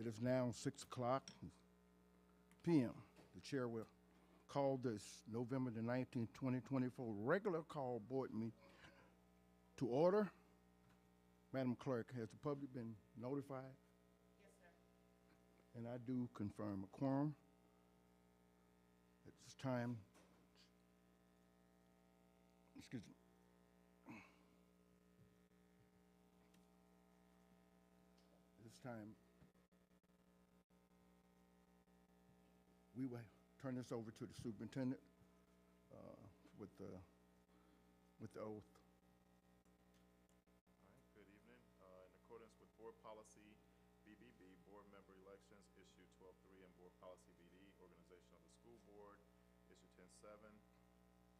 It is now 6 o'clock p.m. The chair will call this November the 19th, 2024 regular call board meeting to order. Madam Clerk, has the public been notified? Yes, sir. And I do confirm a quorum. At this time, excuse me. At this time, we will turn this over to the superintendent with the oath. All right, good evening. In accordance with Board Policy BBB, Board Member Elections, Issue 12.3, and Board Policy BD, Organization of the School Board, Issue 10.7,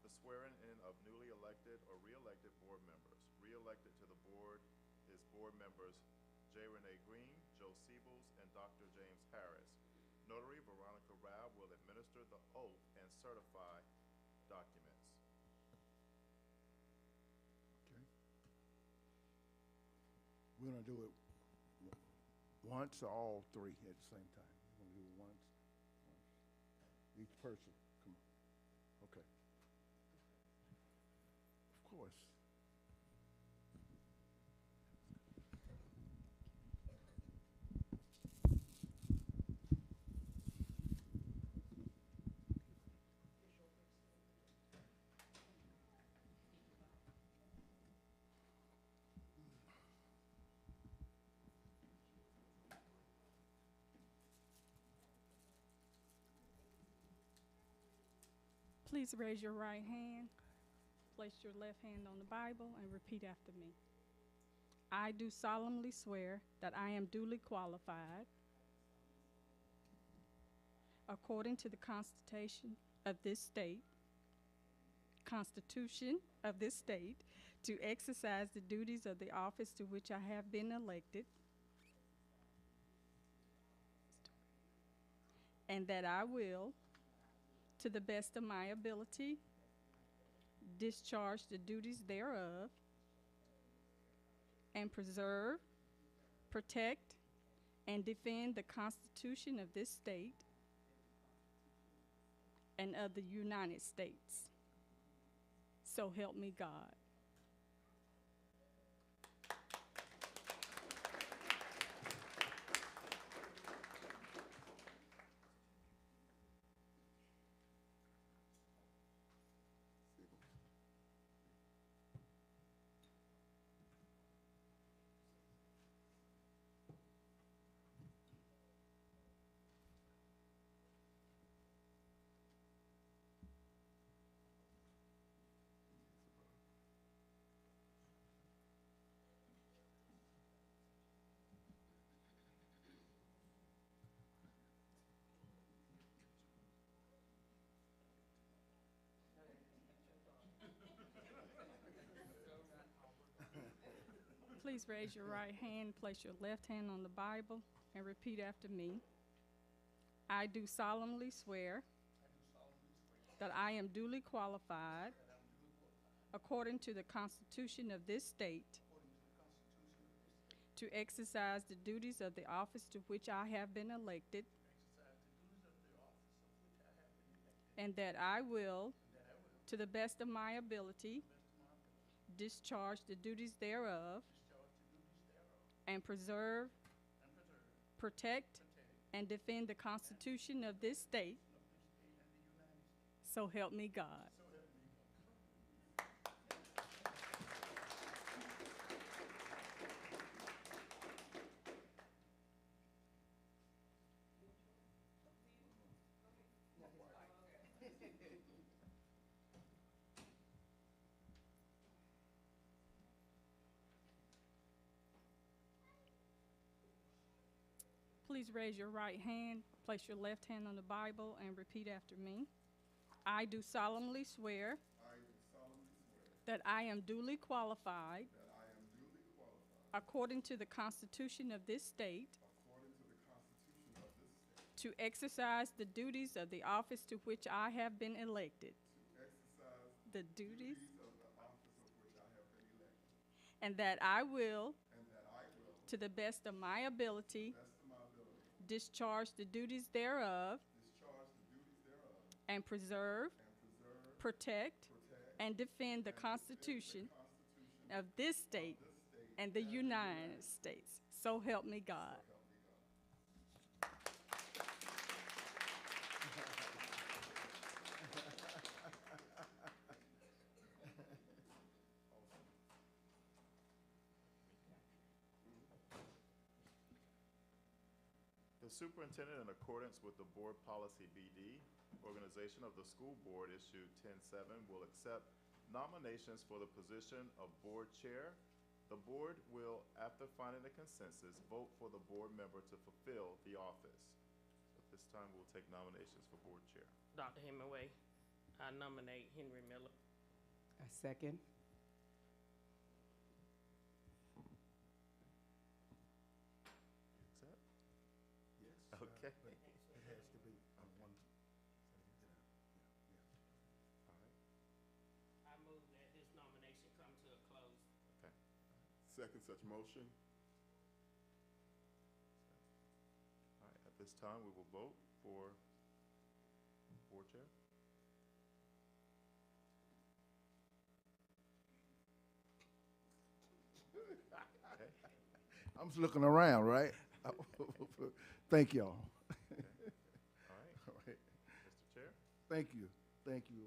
the swearing in of newly elected or re-elected board members. Re-elected to the board is board members J. Renee Green, Joe Siebels, and Dr. James Harris. Notary Veronica Rao will administer the oath and certify documents. Okay. We're going to do it once or all three at the same time? We're going to do it once. Each person. Come on. Okay. Of course. Please raise your right hand, place your left hand on the Bible, and repeat after me. I do solemnly swear that I am duly qualified, according to the Constitution of this state, to exercise the duties of the office to which I have been elected, and that I will, to the best of my ability, discharge the duties thereof, and preserve, protect, and defend the Constitution of this state and of the United States. So help me God. Please raise your right hand, place your left hand on the Bible, and repeat after me. I do solemnly swear that I am duly qualified, according to the Constitution of this state, to exercise the duties of the office to which I have been elected, and that I will, to the best of my ability, discharge the duties thereof, and preserve, protect, and defend the Constitution of this state. So help me God. Please raise your right hand, place your left hand on the Bible, and repeat after me. I do solemnly swear that I am duly qualified, according to the Constitution of this state, to exercise the duties of the office to which I have been elected. The duties and that I will, to the best of my ability, discharge the duties thereof, discharge the duties thereof, and preserve, protect, and defend the Constitution of this state and the United States. So help me God. The superintendent, in accordance with the board policy BD, organization of the school board issue 10-7, will accept nominations for the position of board chair. The board will, after finding a consensus, vote for the board member to fulfill the office. At this time, we'll take nominations for board chair. Dr. Hemingway, I nominate Henry Miller. I second. Accept? Yes. Okay. It has to be on one. I move that this nomination come to a close. Okay. Second such motion. All right, at this time, we will vote for board chair. Okay. I'm just looking around, right? Thank y'all. All right, All right. Mr. Chair. Thank you. Thank you.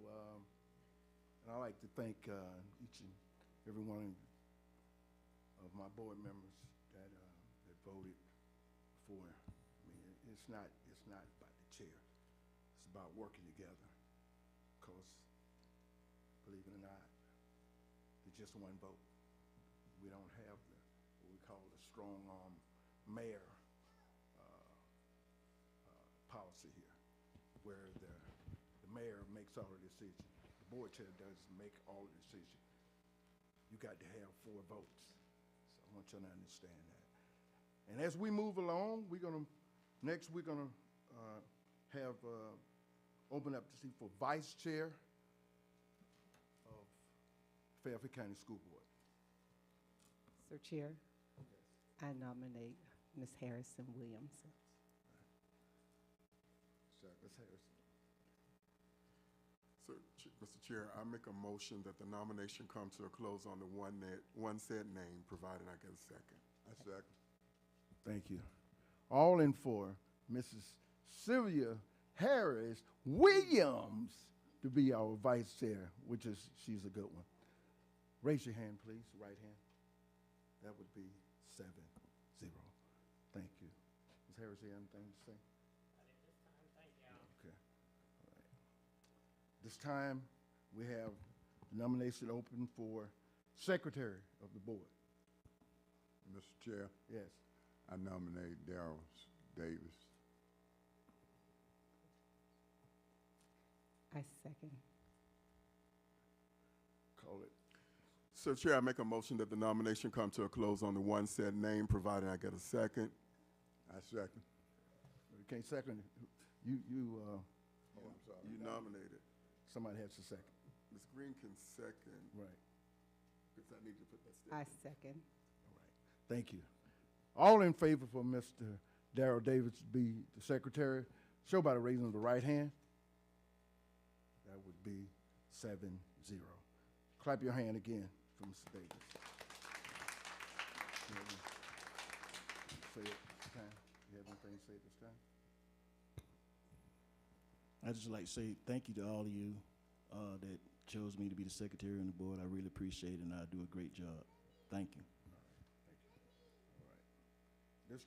And I'd like to thank each and every one of my board members that voted for me. It's not about the chair. It's about working together. Because, believe it or not, there's just one vote. We don't have what we call the strong arm mayor policy here, where the mayor makes all the decisions. The board chair doesn't make all the decisions. You got to have 4 votes. So I want you to understand that. And as we move along, next we're gonna have open up to see for vice chair of Fairfield County School Board. Sir Chair, I nominate Ms. Harrison Williams. Ms. Harrison. So, Mr. Chair, I make a motion that the nomination come to a close on the one said name, provided I get a second. I second. Thank you. All in for Mrs. Sylvia Harris Williams to be our vice chair, she's a good one. Raise your hand, please, right hand. That would be 7-0. Thank you. Ms. Harris, you have anything to say? Not at this time, thank y'all. Okay. All right. This time, we have nomination open for secretary of the board. Mr. Chair, Yes. I nominate Darrell Davis. I second. Call it. So, Chair, I make a motion that the nomination come to a close on the one said name, provided I get a second. I second. You can't second it. You Oh, I'm sorry. You nominated. somebody has to second. Ms. Green can second, Right. because I need to put that I statement. second. All right. Thank you. All in favor for Mr. Darrell Davis to be the secretary, show by the raising of the right hand. That would be 7-0. Clap your hand again for Mr. Davis. Say it this time. You have anything to say this time? I just like to say thank you to all of you that chose me to be the secretary on the board. I really appreciate it, and I do a great job. Thank you. All right. This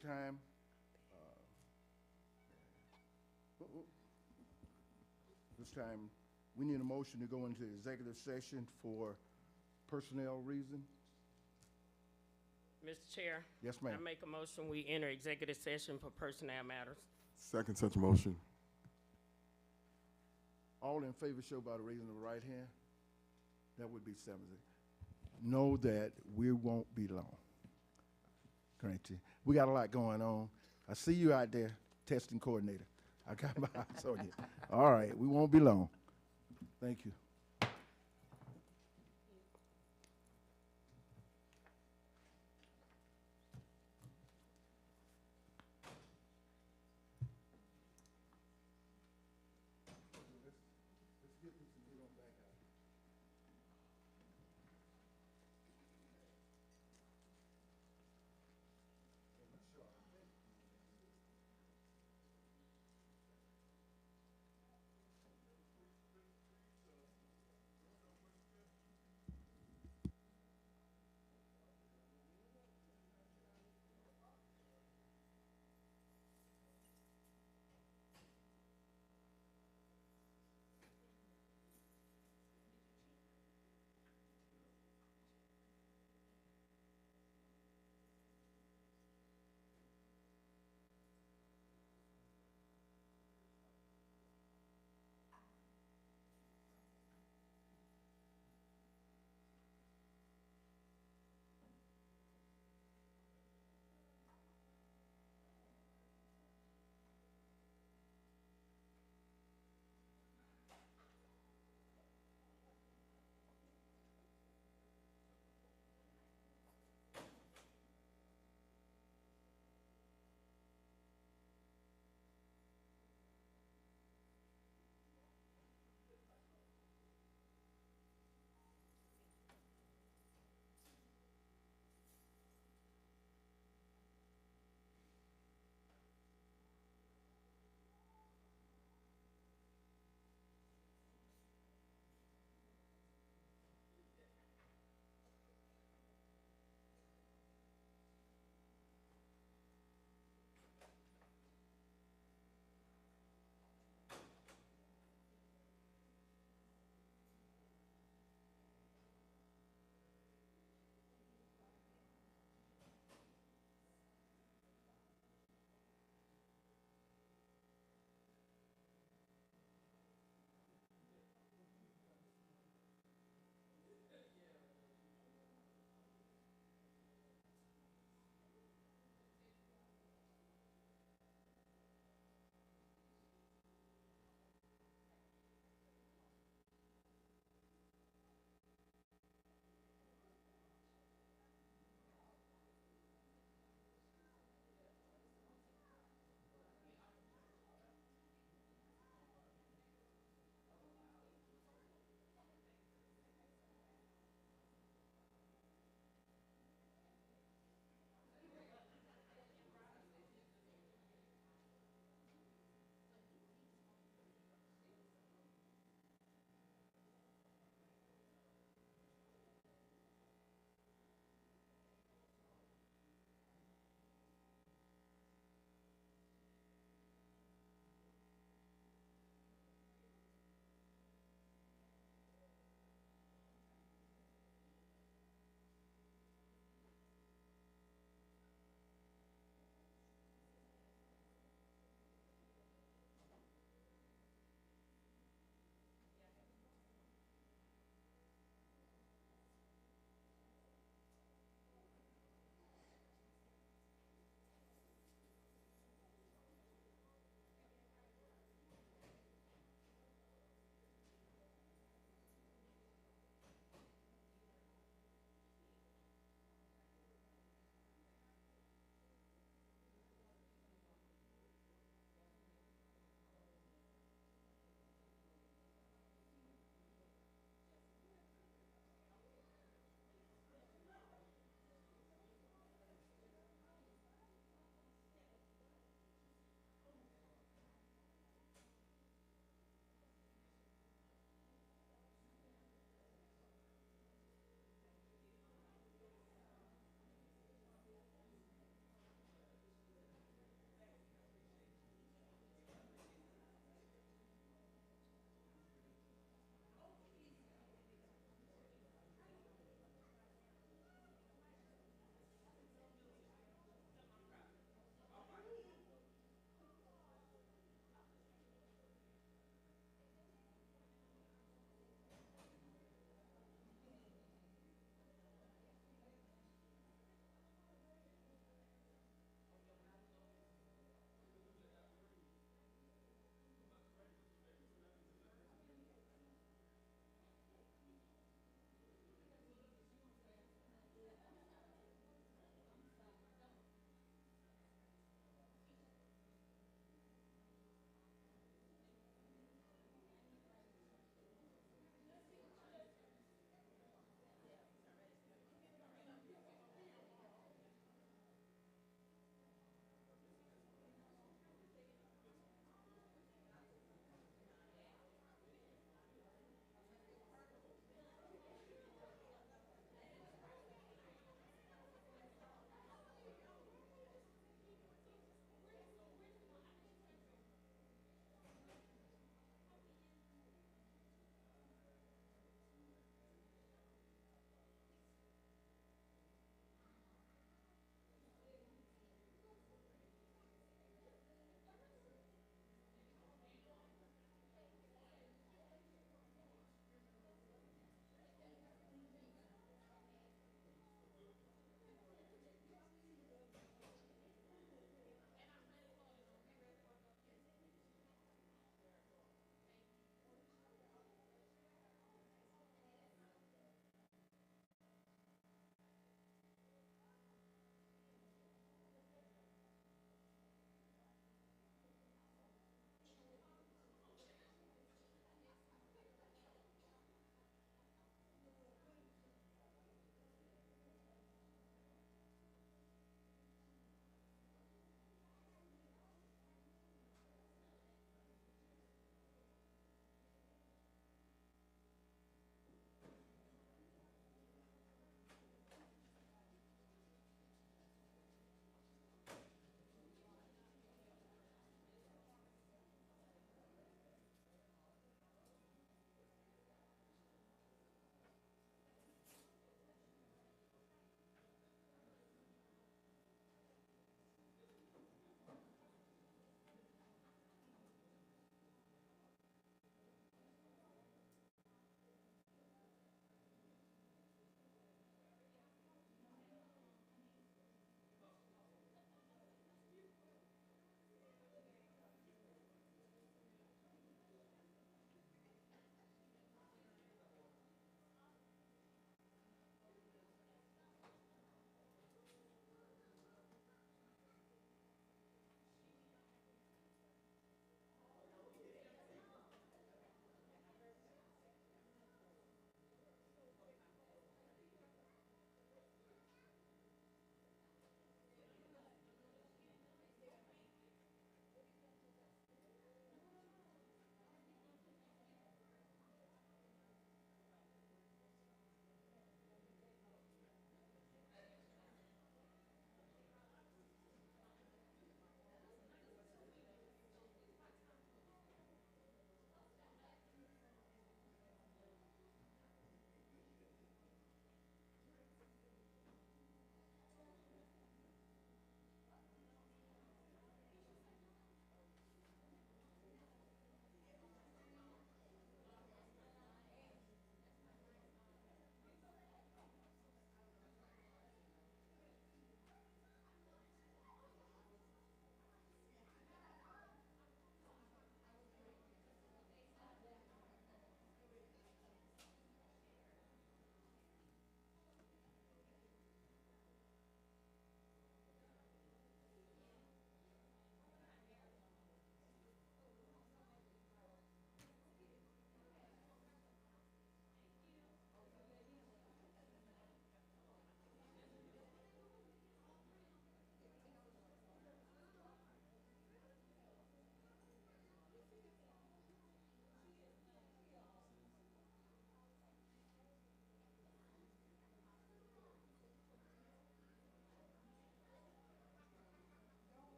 time, we need a motion to go into executive session for personnel reasons. Mr. Chair. Yes, I ma'am. make a motion, we enter executive session for personnel matters. Second such motion. All in favor, show by the raising of the right hand. That would be 7-0. Know that we won't be long. Grant you. We got a lot going on. I see you out there, testing coordinator. I got my eyes on you. All right, we won't be long. Thank you.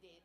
did.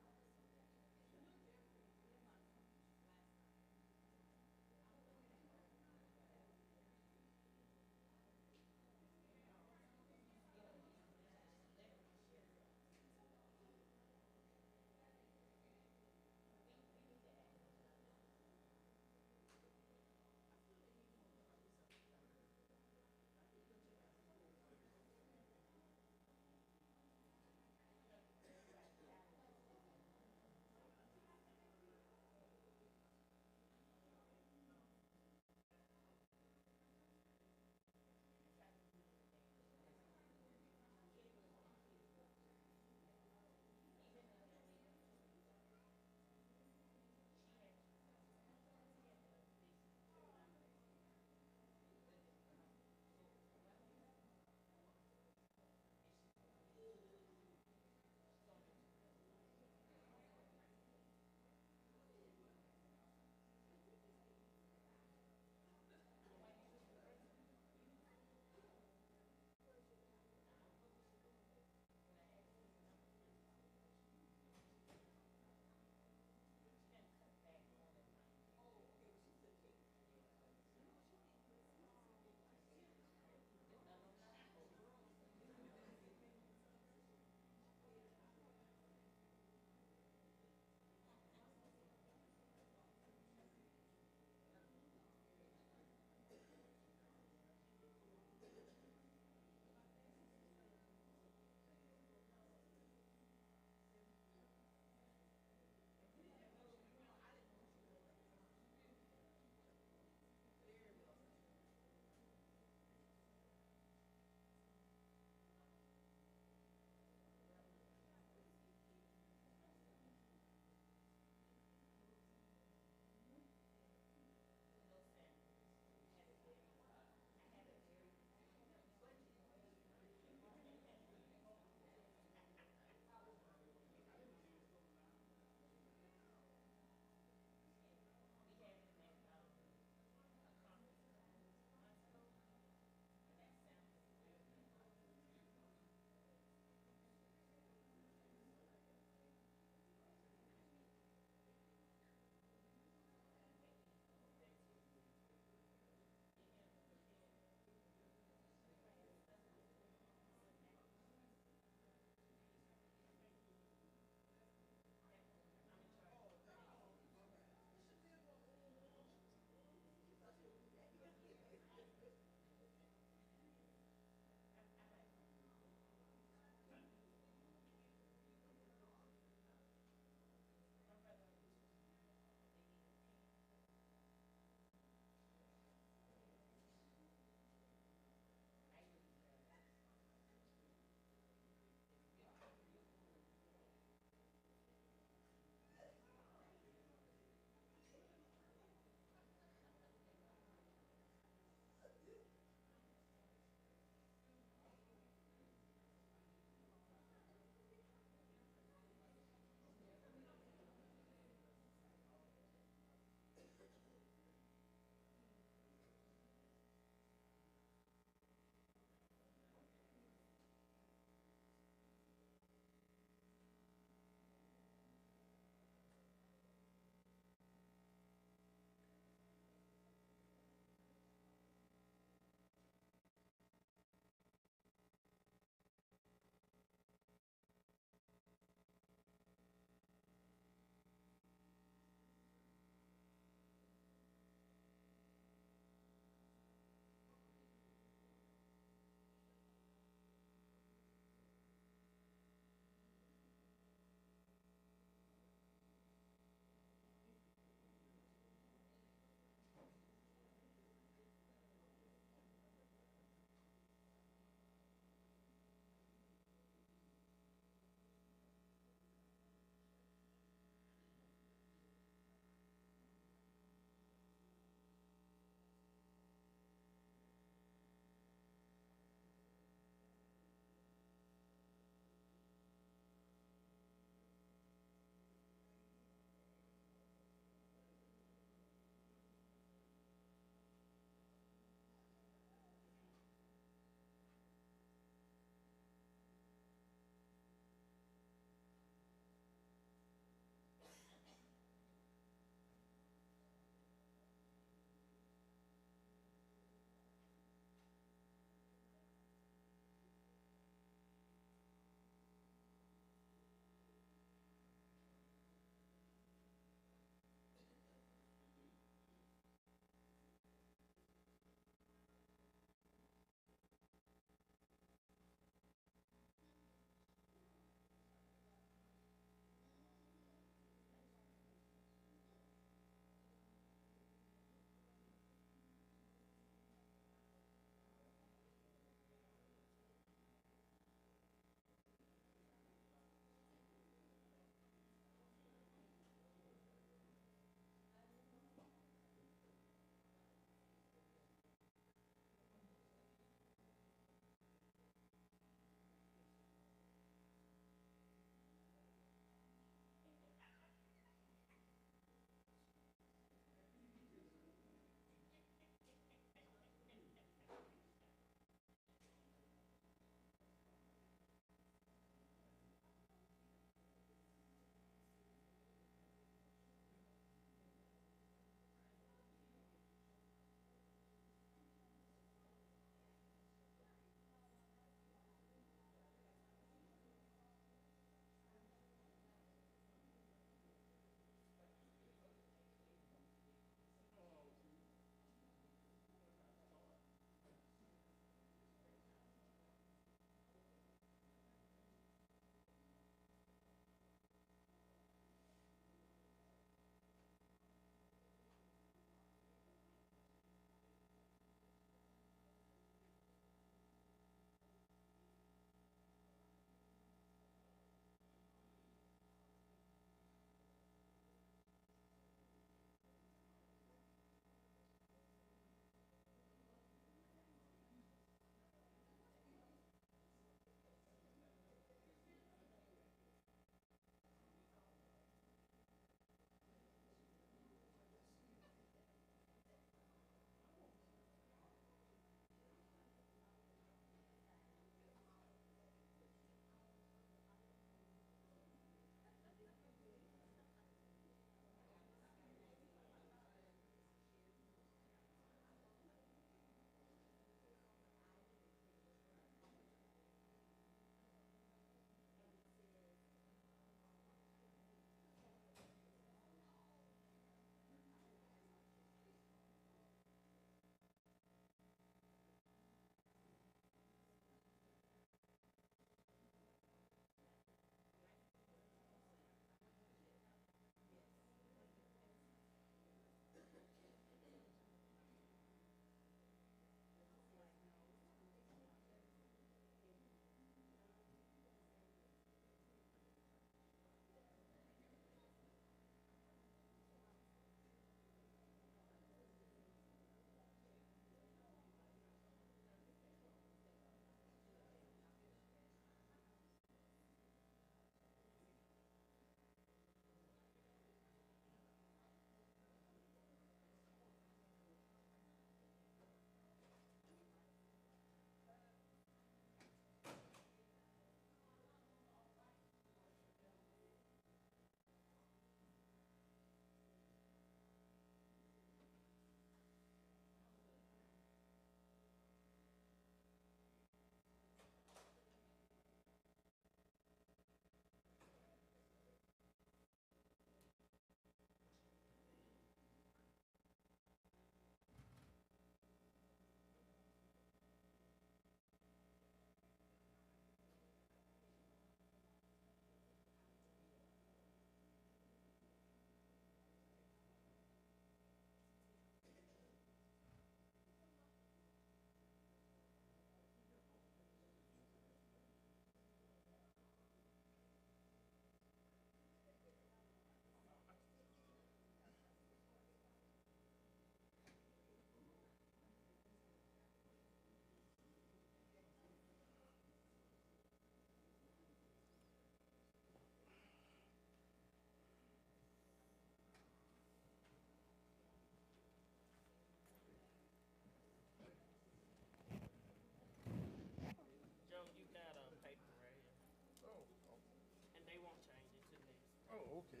Oh, okay.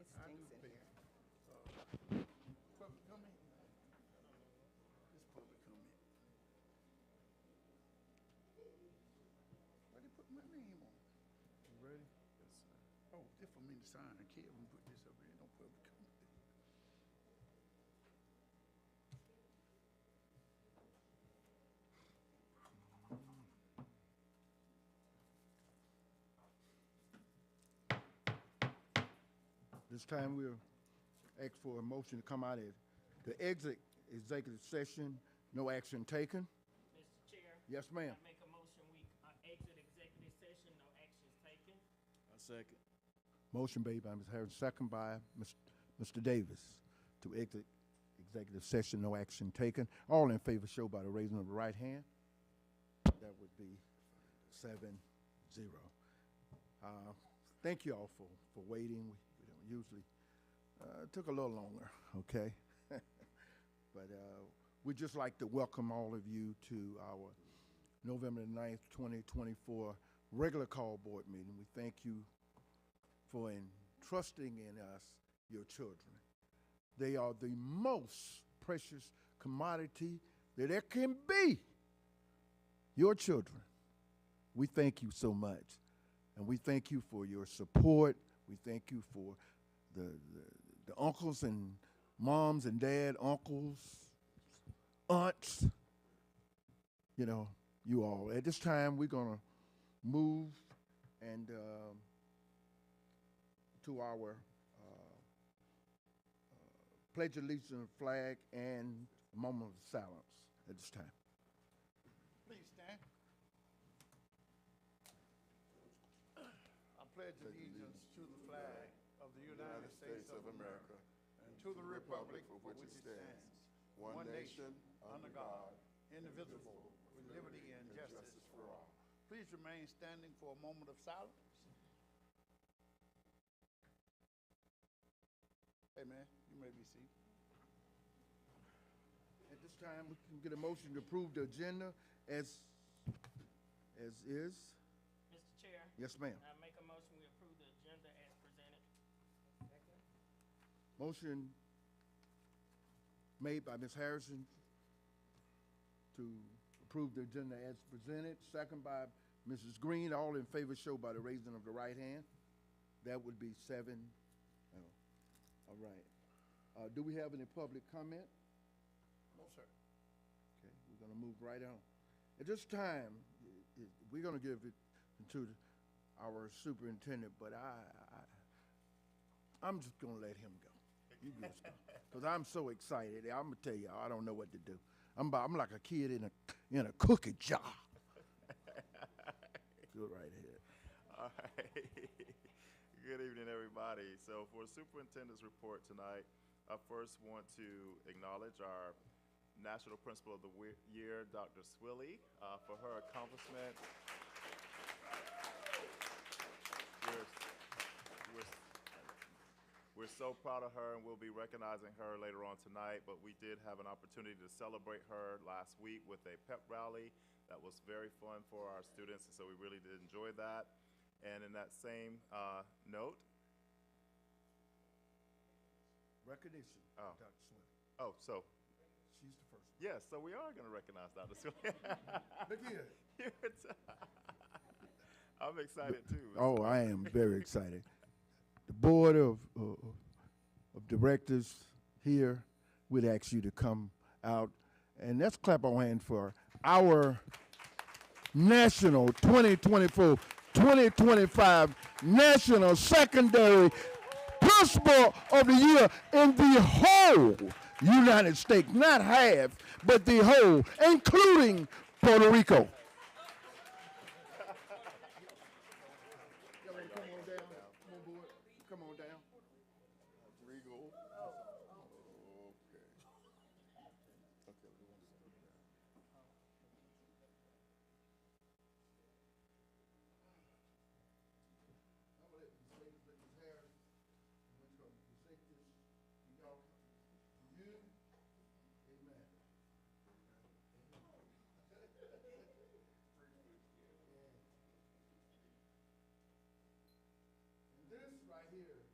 It I do stinks in pay. here. Public comment? This public comment. Why they put my name on? You ready? Yes, sir. Oh, this for me to sign. Kevin put this up here. No public comment. This time we'll ask for a motion to come out of the exit executive session. No action taken. Mr. Chair. Yes, ma'am. I make a motion, we exit executive session, no actions taken. I second. Motion made by Ms. Harris, second by Mr. Davis to exit executive session, no action taken. All in favor show by the raising of the right hand. That would be 7-0. Thank you all for waiting. We don't usually, it took a little longer, okay? But we'd just like to welcome all of you to our November 9th, 2024 regular call board meeting. We thank you for entrusting in us your children. They are the most precious commodity that there can be. Your children. We thank you so much. And we thank you for your support. We thank you for the uncles and moms and dad, uncles, aunts, you know, you all. At this time, we're going to move and to our Pledge of Allegiance flag and a moment of silence at this time. Please stand. I pledge allegiance to the flag of the United States of America and to the republic for which it stands, one nation, under God, indivisible, with liberty and justice for all. Please remain standing for a moment of silence. Amen. You may be seated. At this time, we can get a motion to approve the agenda as is. Mr. Chair. Yes, ma'am. I make a motion, we approve the agenda as presented. Motion made by Ms. Harrison to approve the agenda as presented, second by Mrs. Green. All in favor show by the raising of the right hand. That would be 7. All right. Do we have any public comment? No, sir. Okay, we're going to move right on. At this time, we're going to give it to our superintendent, but I'm just going to let him go. You just go. Because I'm so excited. I'm going to tell you, I don't know what to do. I'm like a kid in a cookie jar. Go right ahead. All right. Good evening, everybody. So for superintendent's report tonight, I first want to acknowledge our National Principal of the Year, Dr. Swilly, for her accomplishment. We're so proud of her, and we'll be recognizing her later on tonight, but we did have an opportunity to celebrate her last week with a pep rally that was very fun for our students, and so we really did enjoy that. And in that same note, Recognition, Oh. Dr. Swin. oh, so, She's the first yes, so we are going to recognize Dr. Swilly. one. Look here. I'm excited too. Oh, I am very excited. The board of directors here would ask you to come out, and let's clap our hand for our national 2024-2025 National Secondary Principal of the Year in the whole United States, not half, but the whole, including Puerto Rico. Come on down. Regal. This right here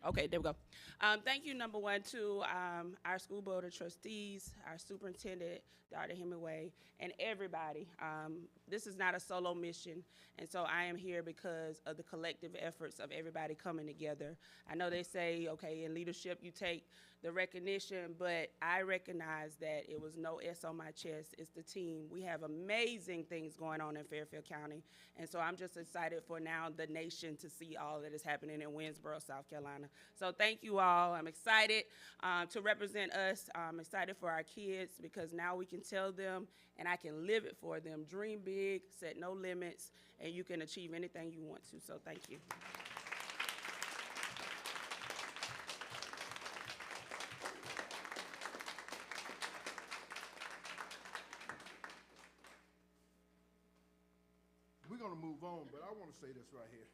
Okay, there we go. Thank you, number one, to our school board of trustees, our superintendent, Dr. Hemingway, and everybody. This is not a solo mission, and so I am here because of the collective efforts of everybody coming together. I know they say, okay, in leadership you take the recognition, but I recognize that it was no S on my chest. It's the team. We have amazing things going on in Fairfield County, and so I'm just excited for now the nation to see all that is happening in Winsboro, South Carolina. So thank you all. I'm excited to represent us. I'm excited for our kids because now we can tell them and I can live it for them. Dream big, set no limits, and you can achieve anything you want to. So thank you. We're going to move on, but I want to say this right here.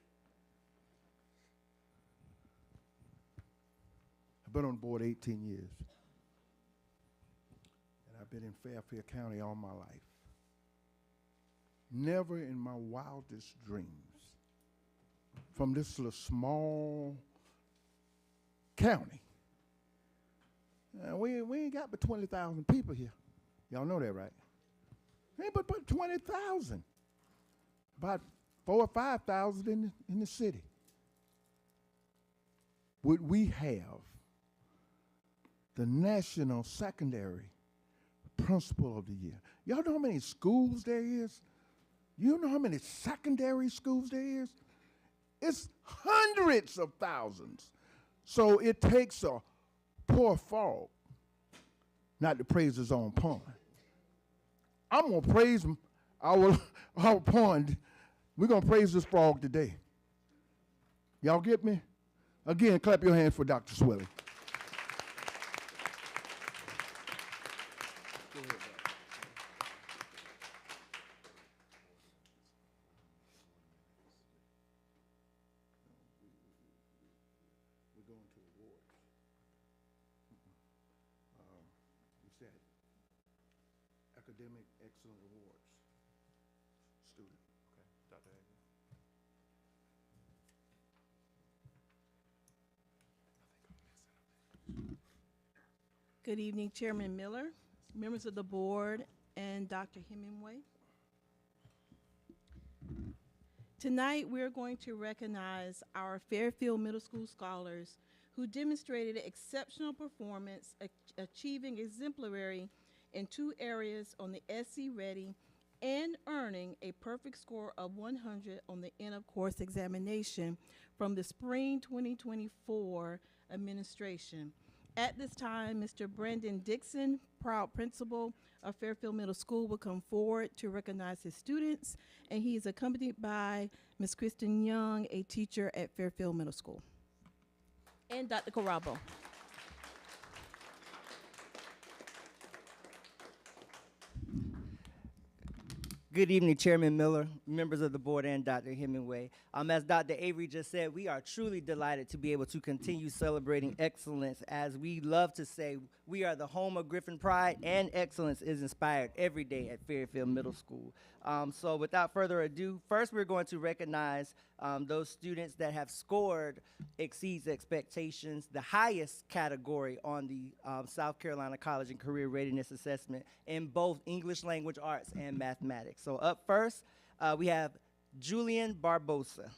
I've been on the board 18 years, and I've been in Fairfield County all my life. Never in my wildest dreams, from this little small county, we ain't got but 20,000 people here. Y'all know that, right? Ain't but 20,000. About 4,000 or 5,000 in the city. Would we have the National Secondary Principal of the Year? Y'all know how many schools there is? You know how many secondary schools there is? It's hundreds of thousands. So it takes a poor frog not to praise his own pond. I'm going to praise our pond. We're going to praise this frog today. Y'all get me? Again, clap your hands for Dr. Swilly. We're going to awards. You said Academic Excellence Awards. Student. Okay, Dr. Hagan. Good evening, Chairman Miller, members of the board, and Dr. Hemingway. Tonight, we're going to recognize our Fairfield Middle School scholars who demonstrated exceptional performance, achieving exemplary in 2 areas on the SC Ready and earning a perfect score of 100 on the end of course examination from the spring 2024 administration. At this time, Mr. Brandon Dixon, proud principal of Fairfield Middle School, will come forward to recognize his students, and he is accompanied by Ms. Kristen Young, a teacher at Fairfield Middle School, and Dr. Carabo. Good evening, Chairman Miller, members of the board, and Dr. Hemingway. As Dr. Avery just said, we are truly delighted to be able to continue celebrating excellence. As we love to say, we are the home of Griffin Pride, and excellence is inspired every day at Fairfield Middle School. So without further ado, first we're going to recognize those students that have scored exceeds expectations, the highest category on the South Carolina College and Career Readiness Assessment in both English language arts and mathematics. So up first, we have Julian Barbosa.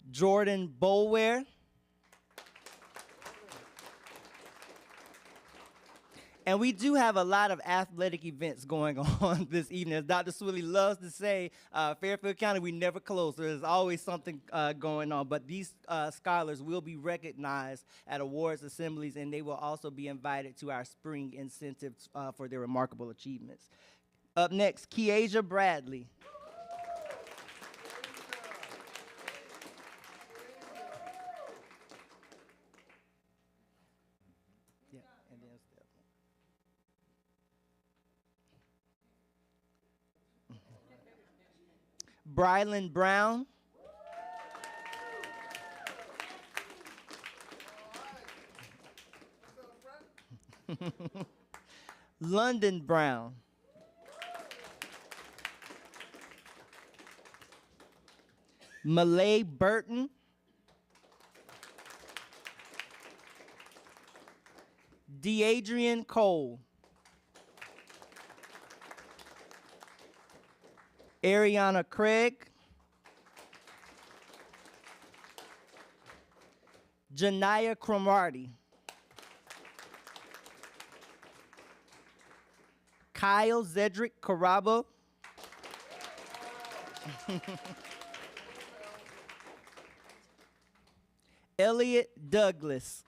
Jordan Bolware. And we do have a lot of athletic events going on this evening. As Dr. Swilly loves to say, Fairfield County, we never close. So there's always something going on. But these scholars will be recognized at awards assemblies, and they will also be invited to our spring incentives for their remarkable achievements. Up next, Kiasia Bradley. Yeah, and then Steph. Brylan Brown. London Brown. Malay Burton, Deadrian Cole, Ariana Craig, Janaya Cromarty, Kyle Zedrick Carabo, Elliot Douglas,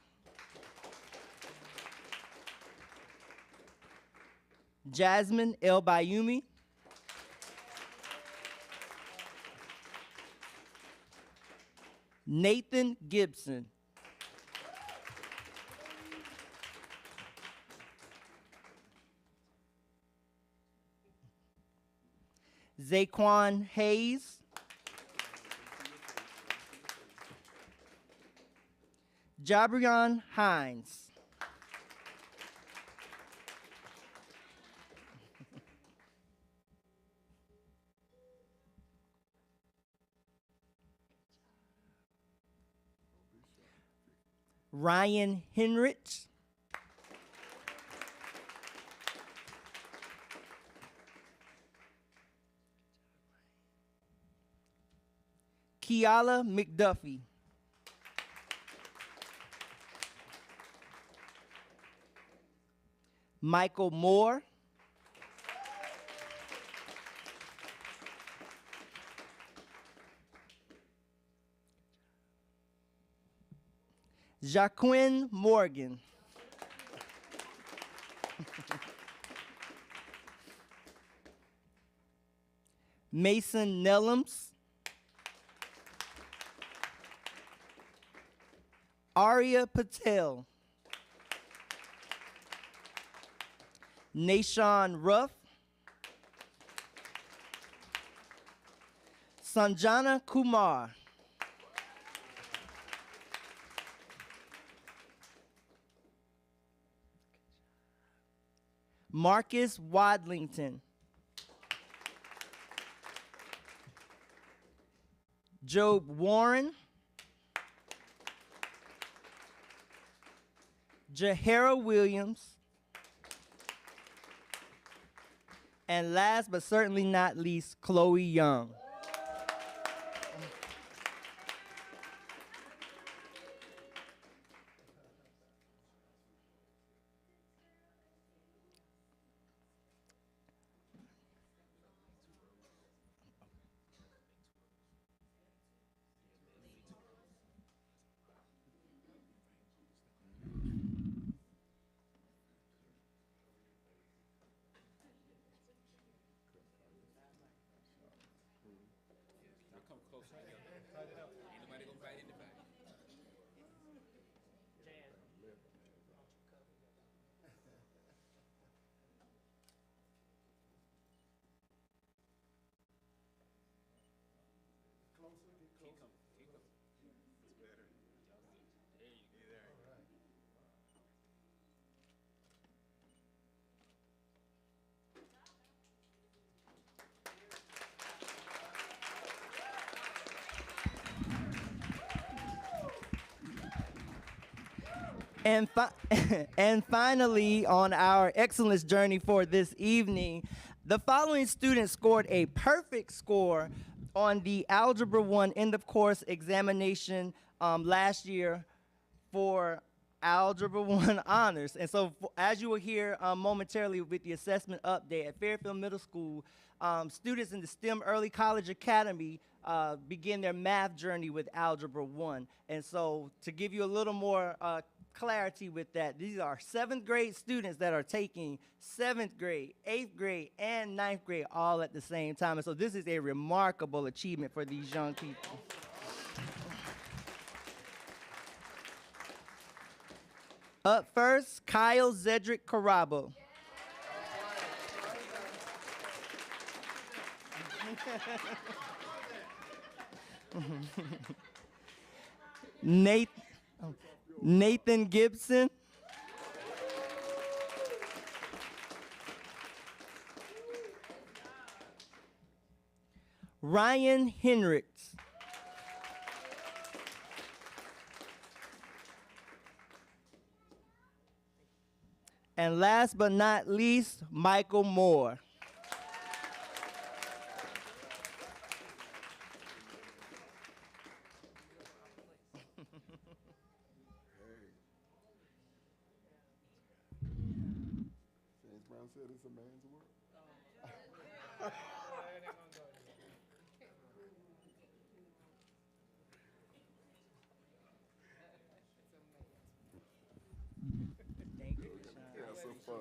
Jasmine El Bayumi, Nathan Gibson, Zaquan Hayes, Jabrion Hines, Ryan Henrich, Kiala McDuffie, Michael Moore, Jaquin Morgan, Mason Nellums, Arya Patel, Nashawn Ruff, Sanjana Kumar, Marcus Wadlington, Job Warren, Jahara Williams, and last but certainly not least, Chloe Young. And, and finally, on our excellence journey for this evening, the following students scored a perfect score on the Algebra 1 end of course examination last year for Algebra 1 honors. And so as you will hear momentarily with the assessment update at Fairfield Middle School, students in the STEM Early College Academy begin their math journey with Algebra 1. And so to give you a little more clarity with that, these are 7th grade students that are taking 7th grade, 8th grade, and 9th grade all at the same time. And so this is a remarkable achievement for these young people. Up first, Kyle Zedrick Carabo. Nathan Gibson. Ryan Henricks. And last but not least, Michael Moore. James Brown said it's a man's world. Yeah, so fun.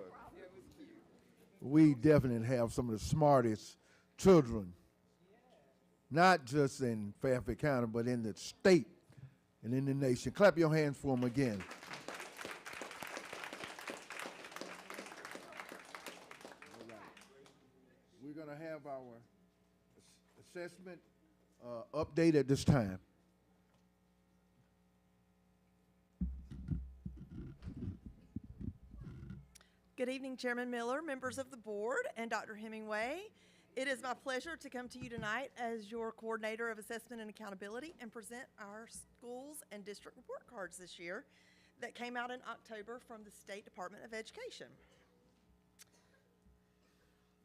We definitely have some of the smartest children, not just in Fairfield County, but in the state and in the nation. Clap your hands for them again. All right. We're going to have our assessment update at this time. Good evening, Chairman Miller, members of the board, and Dr. Hemingway. It is my pleasure to come to you tonight as your coordinator of assessment and accountability and present our schools and district report cards this year that came out in October from the State Department of Education.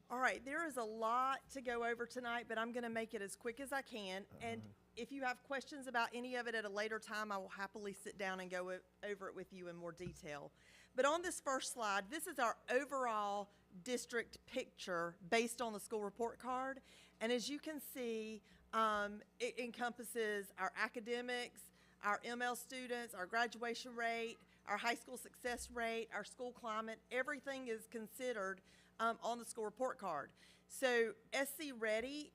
All right, there is a lot to go over tonight, but I'm going to make it as quick as I can. And if you have questions about any of it at a later time, I will happily sit down and go over it with you in more detail. But on this first slide, this is our overall district picture based on the school report card. And as you can see, it encompasses our academics, our ML students, our graduation rate, our high school success rate, our school climate. Everything is considered on the school report card. So SC Ready,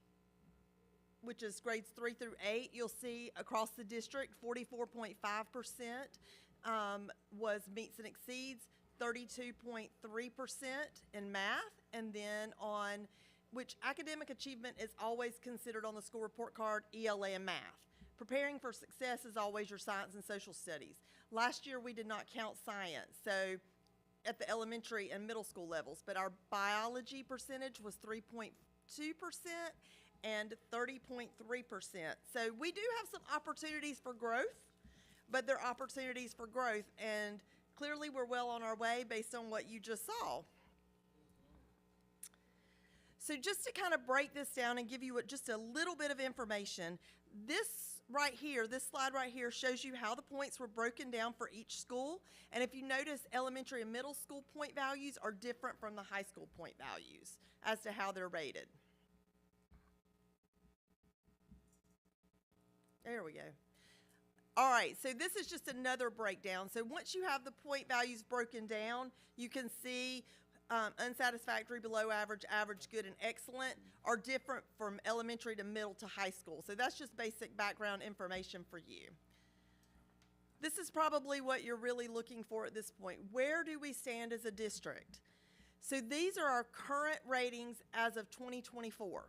which is grades 3 through 8, you'll see across the district 44.5% was meets and exceeds, 32.3% in math, and then on which academic achievement is always considered on the school report card, ELA and math. Preparing for success is always your science and social studies. Last year we did not count science, so at the elementary and middle school levels, but our biology percentage was 3.2% and 30.3%. So we do have some opportunities for growth, but they're opportunities for growth, and clearly we're well on our way based on what you just saw. So just to kind of break this down and give you just a little bit of information, this slide right here shows you how the points were broken down for each school. And if you notice, elementary and middle school point values are different from the high school point values as to how they're rated. There we go. All right, so this is just another breakdown. So once you have the point values broken down, you can see unsatisfactory, below average, average, good, and excellent are different from elementary to middle to high school. So that's just basic background information for you. This is probably what you're really looking for at this point. Where do we stand as a district? So these are our current ratings as of 2024.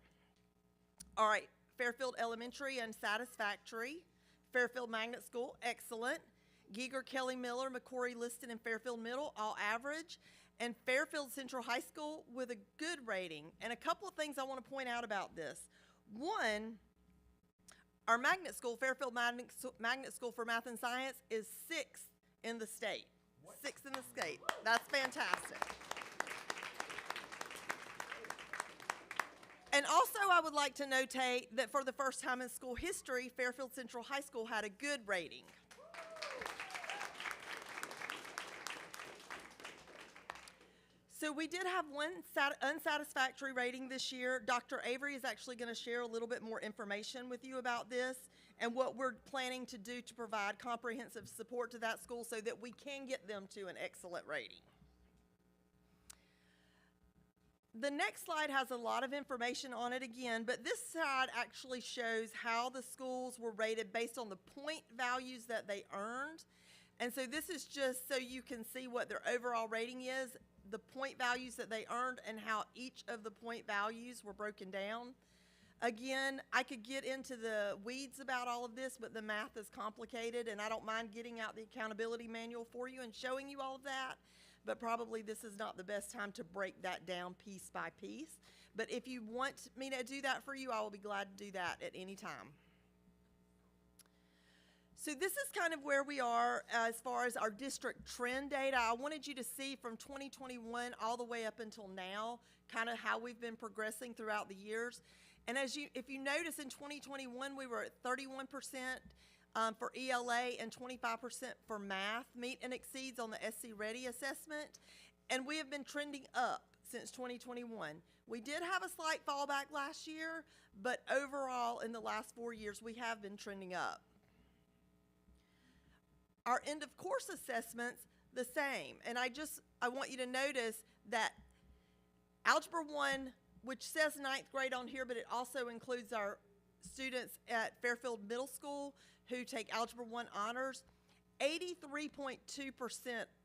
All right, Fairfield Elementary, unsatisfactory. Fairfield Magnet School, excellent. Giger, Kelly Miller, McCory, Liston, and Fairfield Middle, all average. And Fairfield Central High School with a good rating. And a couple of things I want to point out about this. One, our magnet school, Fairfield Magnet School for Math and Science, is 6th in the state. 6th in the state. That's fantastic. And also I would like to notate that for the first time in school history, Fairfield Central High School had a good rating. So we did have one unsatisfactory rating this year. Dr. Avery is actually going to share a little bit more information with you about this and what we're planning to do to provide comprehensive support to that school so that we can get them to an excellent rating. The next slide has a lot of information on it again, but this slide actually shows how the schools were rated based on the point values that they earned. And so this is just so you can see what their overall rating is, the point values that they earned, and how each of the point values were broken down. Again, I could get into the weeds about all of this, but the math is complicated, and I don't mind getting out the accountability manual for you and showing you all of that. But probably this is not the best time to break that down piece by piece. But if you want me to do that for you, I will be glad to do that at any time. So this is kind of where we are as far as our district trend data. I wanted you to see from 2021 all the way up until now, kind of how we've been progressing throughout the years. And if you notice in 2021, we were at 31% for ELA and 25% for math, meet and exceeds on the SC Ready assessment. And we have been trending up since 2021. We did have a slight fallback last year, but overall in the last 4 years, we have been trending up. Our end of course assessments, the same. And I want you to notice that Algebra 1, which says 9th grade on here, but it also includes our students at Fairfield Middle School who take Algebra 1 honors, 83.2%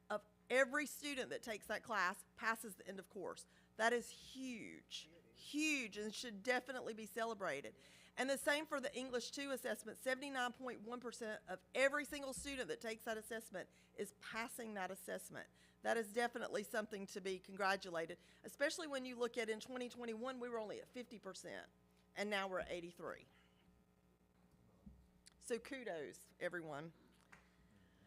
of every student that takes that class passes the end of course. That is huge, huge, and should definitely be celebrated. And the same for the English 2 assessment. 79.1% of every single student that takes that assessment is passing that assessment. That is definitely something to be congratulated, especially when you look at in 2021, we were only at 50%, and now we're at 83. So kudos, everyone.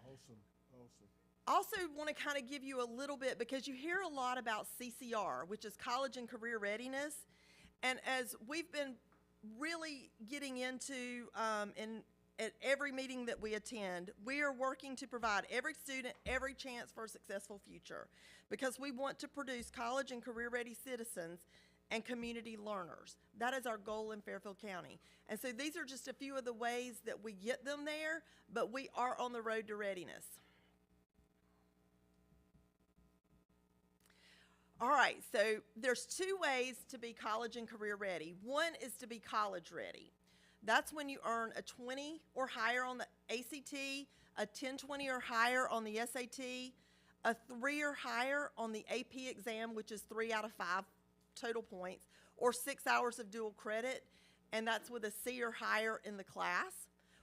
Awesome, awesome. Also want to kind of give you a little bit, because you hear a lot about CCR, which is College and Career Readiness. And as we've been really getting into at every meeting that we attend, we are working to provide every student every chance for a successful future, because we want to produce college and career ready citizens and community learners. That is our goal in Fairfield County. And so these are just a few of the ways that we get them there, but we are on the road to readiness. All right, so there's 2 ways to be college and career ready. One is to be college ready. That's when you earn a 20 or higher on the ACT, a 1020 or higher on the SAT, a 3 or higher on the AP exam, which is 3 out of 5 total points, or 6 hours of dual credit, and that's with a C or higher in the class.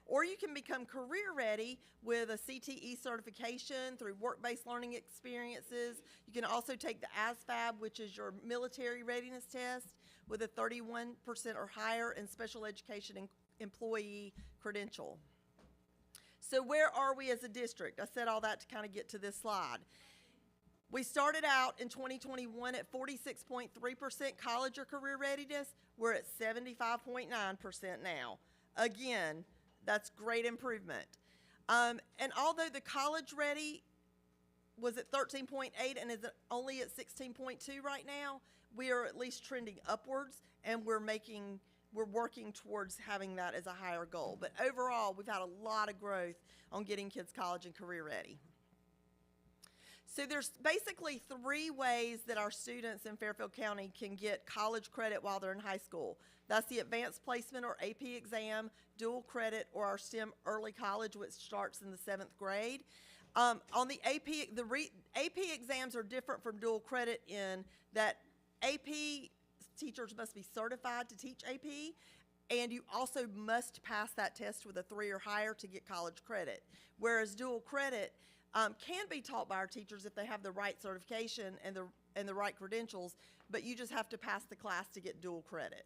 Or you can become career ready with a CTE certification through work-based learning experiences. You can also take the ASVAB, which is your military readiness test, with a 31% or higher in special education employee credential. So where are we as a district? I said all that to kind of get to this slide. We started out in 2021 at 46.3% college or career readiness. We're at 75.9% now. Again, that's great improvement. And although the college ready was at 13.8 and is only at 16.2 right now, we are at least trending upwards, and we're working towards having that as a higher goal. But overall, we've had a lot of growth on getting kids college and career ready. So there's basically 3 ways that our students in Fairfield County can get college credit while they're in high school. That's the advanced placement or AP exam, dual credit, or our STEM early college, which starts in the 7th grade. On the AP, AP exams are different from dual credit in that AP teachers must be certified to teach AP, and you also must pass that test with a 3 or higher to get college credit. Whereas dual credit can be taught by our teachers if they have the right certification and the right credentials, but you just have to pass the class to get dual credit.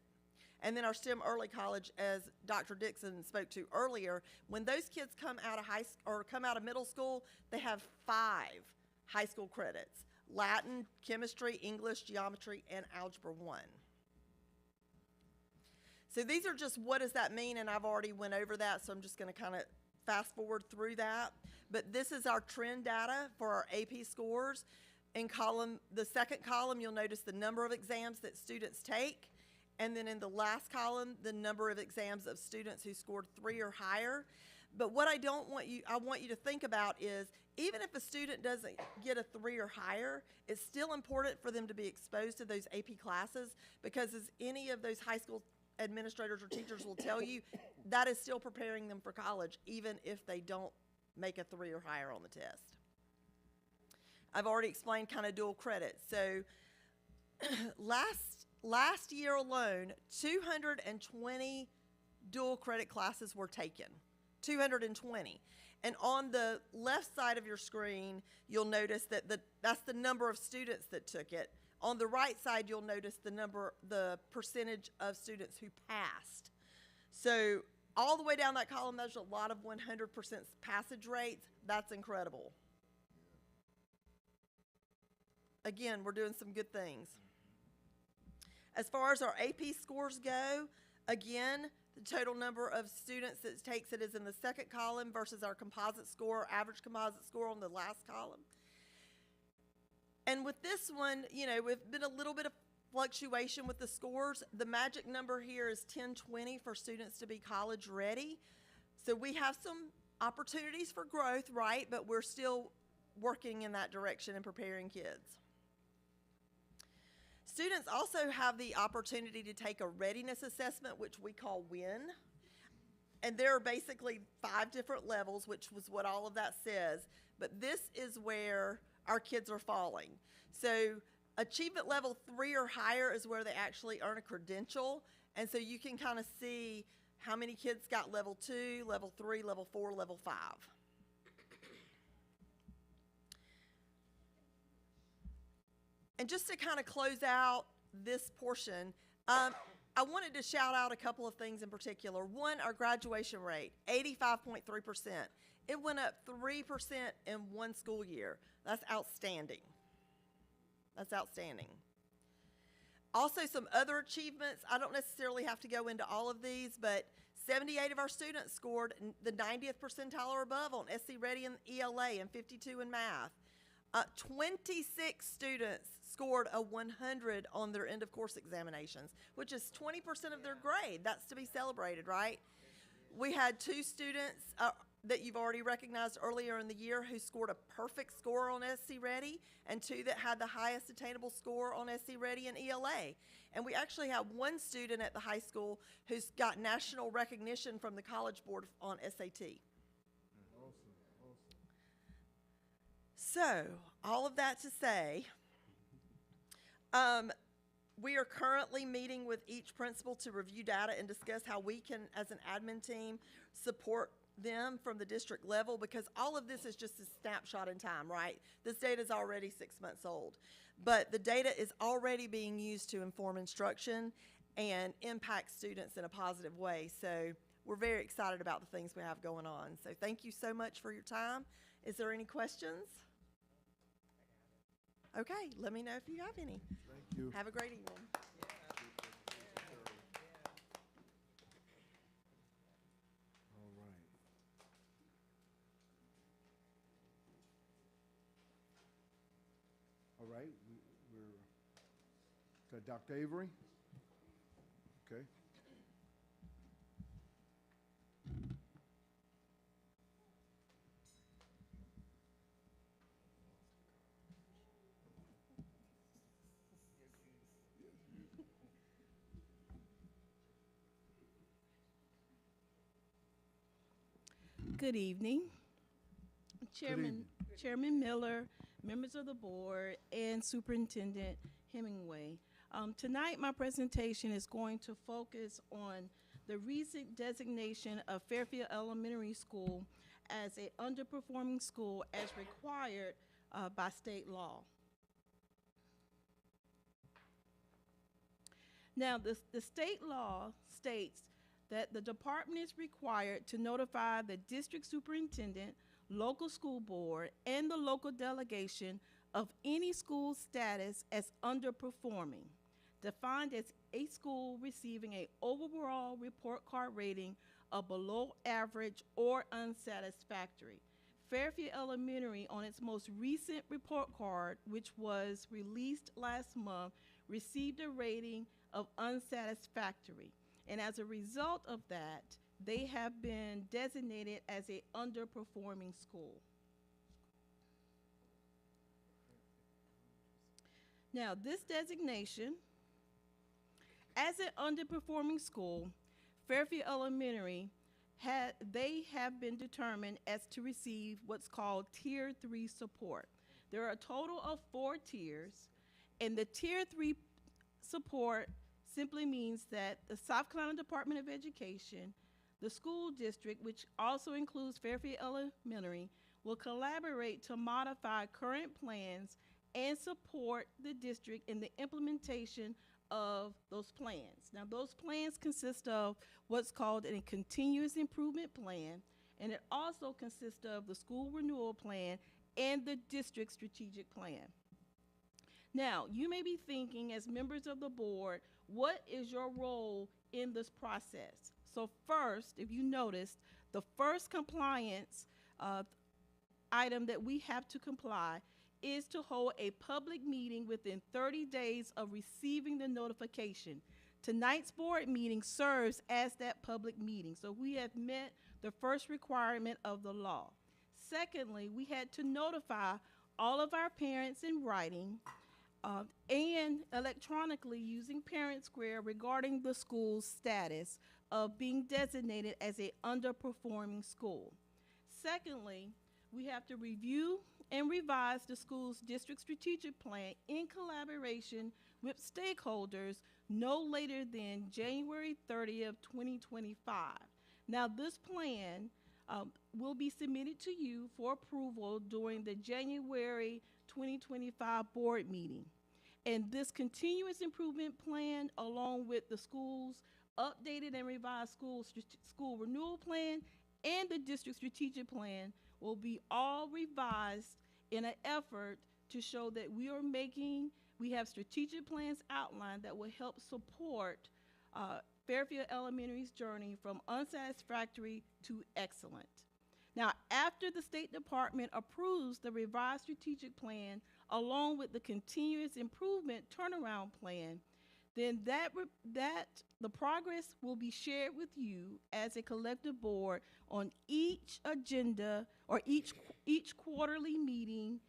And then our STEM early college, as Dr. Dixon spoke to earlier, when those kids come out of come out of middle school, they have 5 high school credits: Latin, chemistry, English, geometry, and algebra 1. So these are just what does that mean, and I've already went over that, so I'm just going to kind of fast forward through that. But this is our trend data for our AP scores. In the second column, you'll notice the number of exams that students take. And then in the last column, the number of exams of students who scored 3 or higher. But what I want you to think about is, even if a student doesn't get a 3 or higher, it's still important for them to be exposed to those AP classes, because as any of those high school administrators or teachers will tell you, that is still preparing them for college, even if they don't make a 3 or higher on the test. I've already explained kind of dual credit. So last year alone, 220 dual credit classes were taken, 220. And on the left side of your screen, you'll notice that that's the number of students that took it. On the right side, you'll notice the percentage of students who passed. So all the way down that column, there's a lot of 100% passage rates. That's incredible. Again, we're doing some good things. As far as our AP scores go, again, the total number of students that takes it is in the second column versus our composite score, average composite score on the last column. And with this one, you know, we've been a little bit of fluctuation with the scores. The magic number here is 1020 for students to be college ready. So we have some opportunities for growth, right? But we're still working in that direction and preparing kids. Students also have the opportunity to take a readiness assessment, which we call WIN. And there are basically 5 different levels, which was what all of that says. But this is where our kids are falling. So achievement level 3 or higher is where they actually earn a credential. And so you can kind of see how many kids got level 2, level 3, level 4, level 5. And just to kind of close out this portion, I wanted to shout out a couple of things in particular. One, our graduation rate, 85.3%. It went up 3% in one school year. That's outstanding. That's outstanding. Also, some other achievements. I don't necessarily have to go into all of these, but 78 of our students scored the 90th percentile or above on SC Ready and ELA and 52 in math. 26 students scored a 100 on their end of course examinations, which is 20% of their grade. That's to be celebrated, right? We had 2 students that you've already recognized earlier in the year who scored a perfect score on SC Ready, and 2 that had the highest attainable score on SC Ready and ELA. And we actually have 1 student at the high school who's got national recognition from the College Board on SAT. So, all of that to say, we are currently meeting with each principal to review data and discuss how we can, as an admin team, support them from the district level, because all of this is just a snapshot in time, right? This data is already 6 months old, but the data is already being used to inform instruction and impact students in a positive way. So we're very excited about the things we have going on. So thank you so much for your time. Is there any questions? Okay, let me know if you have any. Thank you. Have a great evening. All right. All right, we're, Dr. Avery? Okay. Good evening. Chairman Miller, members of the board, and Superintendent Hemingway. Tonight, my presentation is going to focus on the recent designation of Fairfield Elementary School as an underperforming school as required by state law. Now, the state law states that the department is required to notify the district superintendent, local school board, and the local delegation of any school status as underperforming, defined as a school receiving an overall report card rating of below average or unsatisfactory. Fairfield Elementary, on its most recent report card, which was released last month, received a rating of unsatisfactory. And as a result of that, they have been designated as an underperforming school. Now, this designation, as an underperforming school, Fairfield Elementary, they have been determined as to receive what's called Tier 3 support. There are a total of 4 tiers, and the Tier 3 support simply means that the South Carolina Department of Education, the school district, which also includes Fairfield Elementary, will collaborate to modify current plans and support the district in the implementation of those plans. Now, those plans consist of what's called a continuous improvement plan, and it also consists of the school renewal plan and the district strategic plan. Now, you may be thinking, as members of the board, what is your role in this process? So first, if you noticed, the first compliance item that we have to comply is to hold a public meeting within 30 days of receiving the notification. Tonight's board meeting serves as that public meeting, so we have met the first requirement of the law. Secondly, we had to notify all of our parents in writing and electronically using Parent Square regarding the school's status of being designated as an underperforming school. Secondly, we have to review and revise the school's district strategic plan in collaboration with stakeholders no later than January 30th, 2025. Now, this plan will be submitted to you for approval during the January 2025 board meeting. And this continuous improvement plan, along with the school's updated and revised school renewal plan and the district strategic plan, will be all revised in an effort to show that we have strategic plans outlined that will help support Fairfield Elementary's journey from unsatisfactory to excellent. Now, after the State Department approves the revised strategic plan along with the continuous improvement turnaround plan, then the progress will be shared with you as a collective board on each agenda or each quarterly meeting,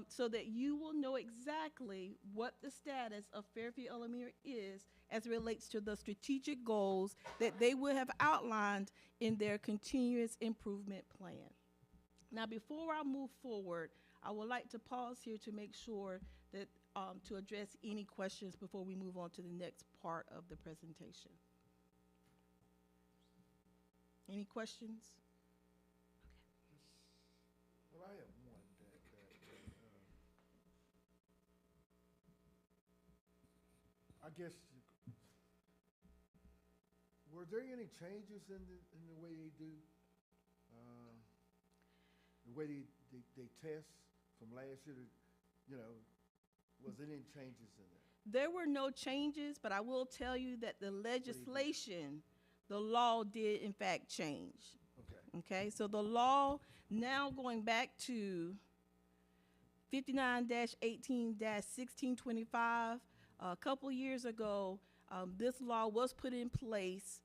so that you will know exactly what the status of Fairfield Elementary is as it relates to the strategic goals that they will have outlined in their continuous improvement plan. Now, before I move forward, I would like to pause here to make sure that to address any questions before we move on to the next part of the presentation. Any questions? Well, I have one I guess, were there any changes in the way they do, the way they test from last year to, was there any changes in that? There were no changes, but I will tell you that the legislation, the law did in fact change. Okay, so the law now going back to 59-18-1625, a couple years ago, this law was put in place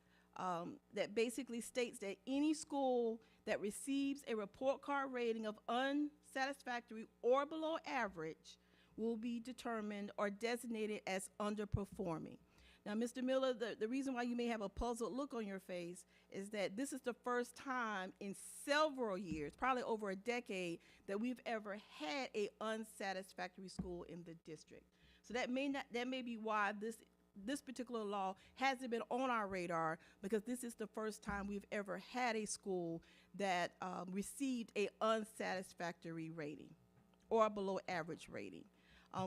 that basically states that any school that receives a report card rating of unsatisfactory or below average will be determined or designated as underperforming. Now, Mr. Miller, the reason why you may have a puzzled look on your face is that this is the first time in several years, probably over a decade, that we've ever had a unsatisfactory school in the district. So that may be why this particular law hasn't been on our radar, because this is the first time we've ever had a school that received a unsatisfactory rating or below average rating.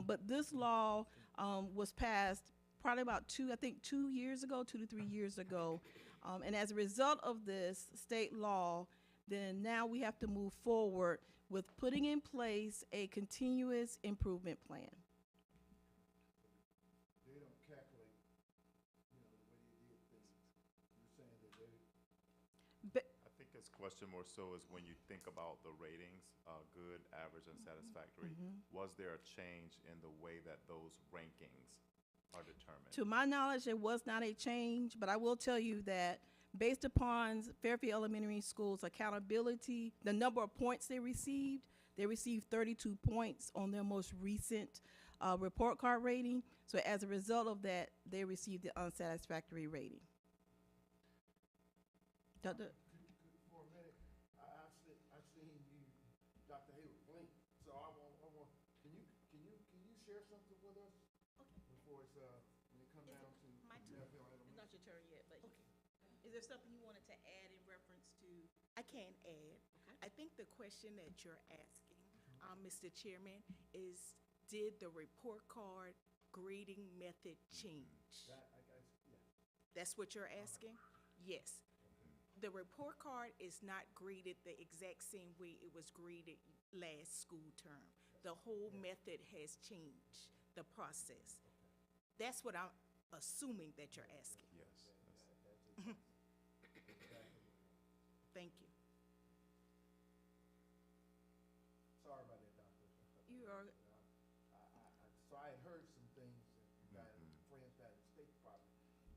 But this law was passed probably about 2 to 3 years ago. And as a result of this state law, then now we have to move forward with putting in place a continuous improvement plan. They don't calculate, the way they did things. You're saying that they... I think his question more so is when you think about the ratings, good, average, and satisfactory, was there a change in the way that those rankings are determined? To my knowledge, there was not a change, but I will tell you that based upon Fairfield Elementary School's accountability, the number of points they received 32 points on their most recent report card rating. So as a result of that, they received the unsatisfactory rating. Dr. For a minute, I've seen you, Dr. Hayward, blink. So I want. Can you share something with us? Okay. Before it's when it comes down to my turn. It's not your turn yet, but okay. Is there something you wanted to add in reference to? I can add. Okay. I think the question that you're asking, Mr. Chairman, is did the report card grading method change? That's what you're asking? Yes. The report card is not graded the exact same way it was graded last school term. The whole method has changed, the process. That's what I'm assuming that you're asking. Yes. Thank you. Sorry about that, Doctor. You are, So I had heard some things that you guys, friends down at the State Department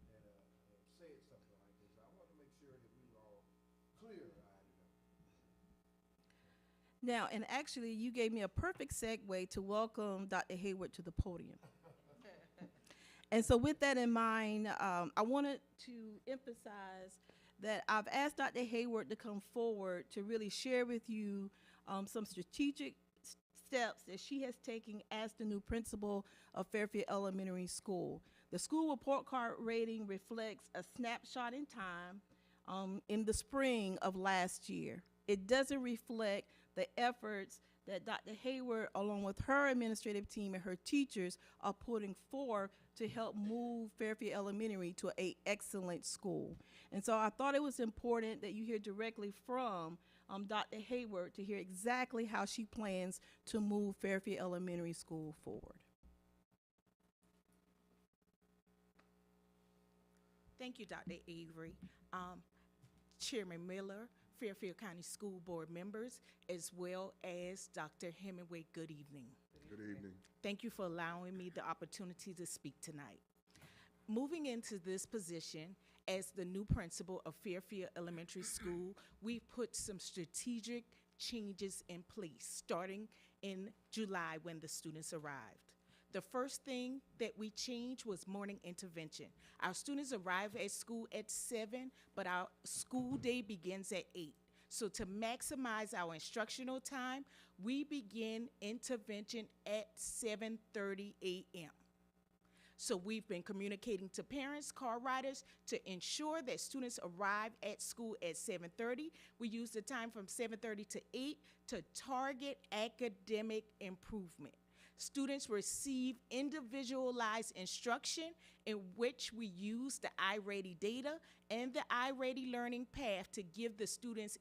had said something like this. I want to make sure that we were all clear-eyed enough. Now, and actually, you gave me a perfect segue to welcome Dr. Hayward to the podium. And so with that in mind, I wanted to emphasize that I've asked Dr. Hayward to come forward to really share with you some strategic steps that she has taken as the new principal of Fairfield Elementary School. The school report card rating reflects a snapshot in time in the spring of last year. It doesn't reflect the efforts that Dr. Hayward, along with her administrative team and her teachers, are putting forth to help move Fairfield Elementary to an excellent school. And so I thought it was important that you hear directly from Dr. Hayward to hear exactly how she plans to move Fairfield Elementary School forward. thank you, Dr. Avery. Chairman Miller, Fairfield County School Board members, as well as Dr. Hemingway, good evening. Good evening. Thank you for allowing me the opportunity to speak tonight. Moving into this position as the new principal of Fairfield Elementary School, we put some strategic changes in place starting in July when the students arrived. The first thing that we changed was morning intervention. Our students arrive at school at 7, but our school day begins at 8. So to maximize our instructional time, we begin intervention at 7:30 a.m. So we've been communicating to parents, car riders, to ensure that students arrive at school at 7:30. We use the time from 7:30 to 8 to target academic improvement. Students receive individualized instruction in which we use the iReady data and the iReady learning path to give the students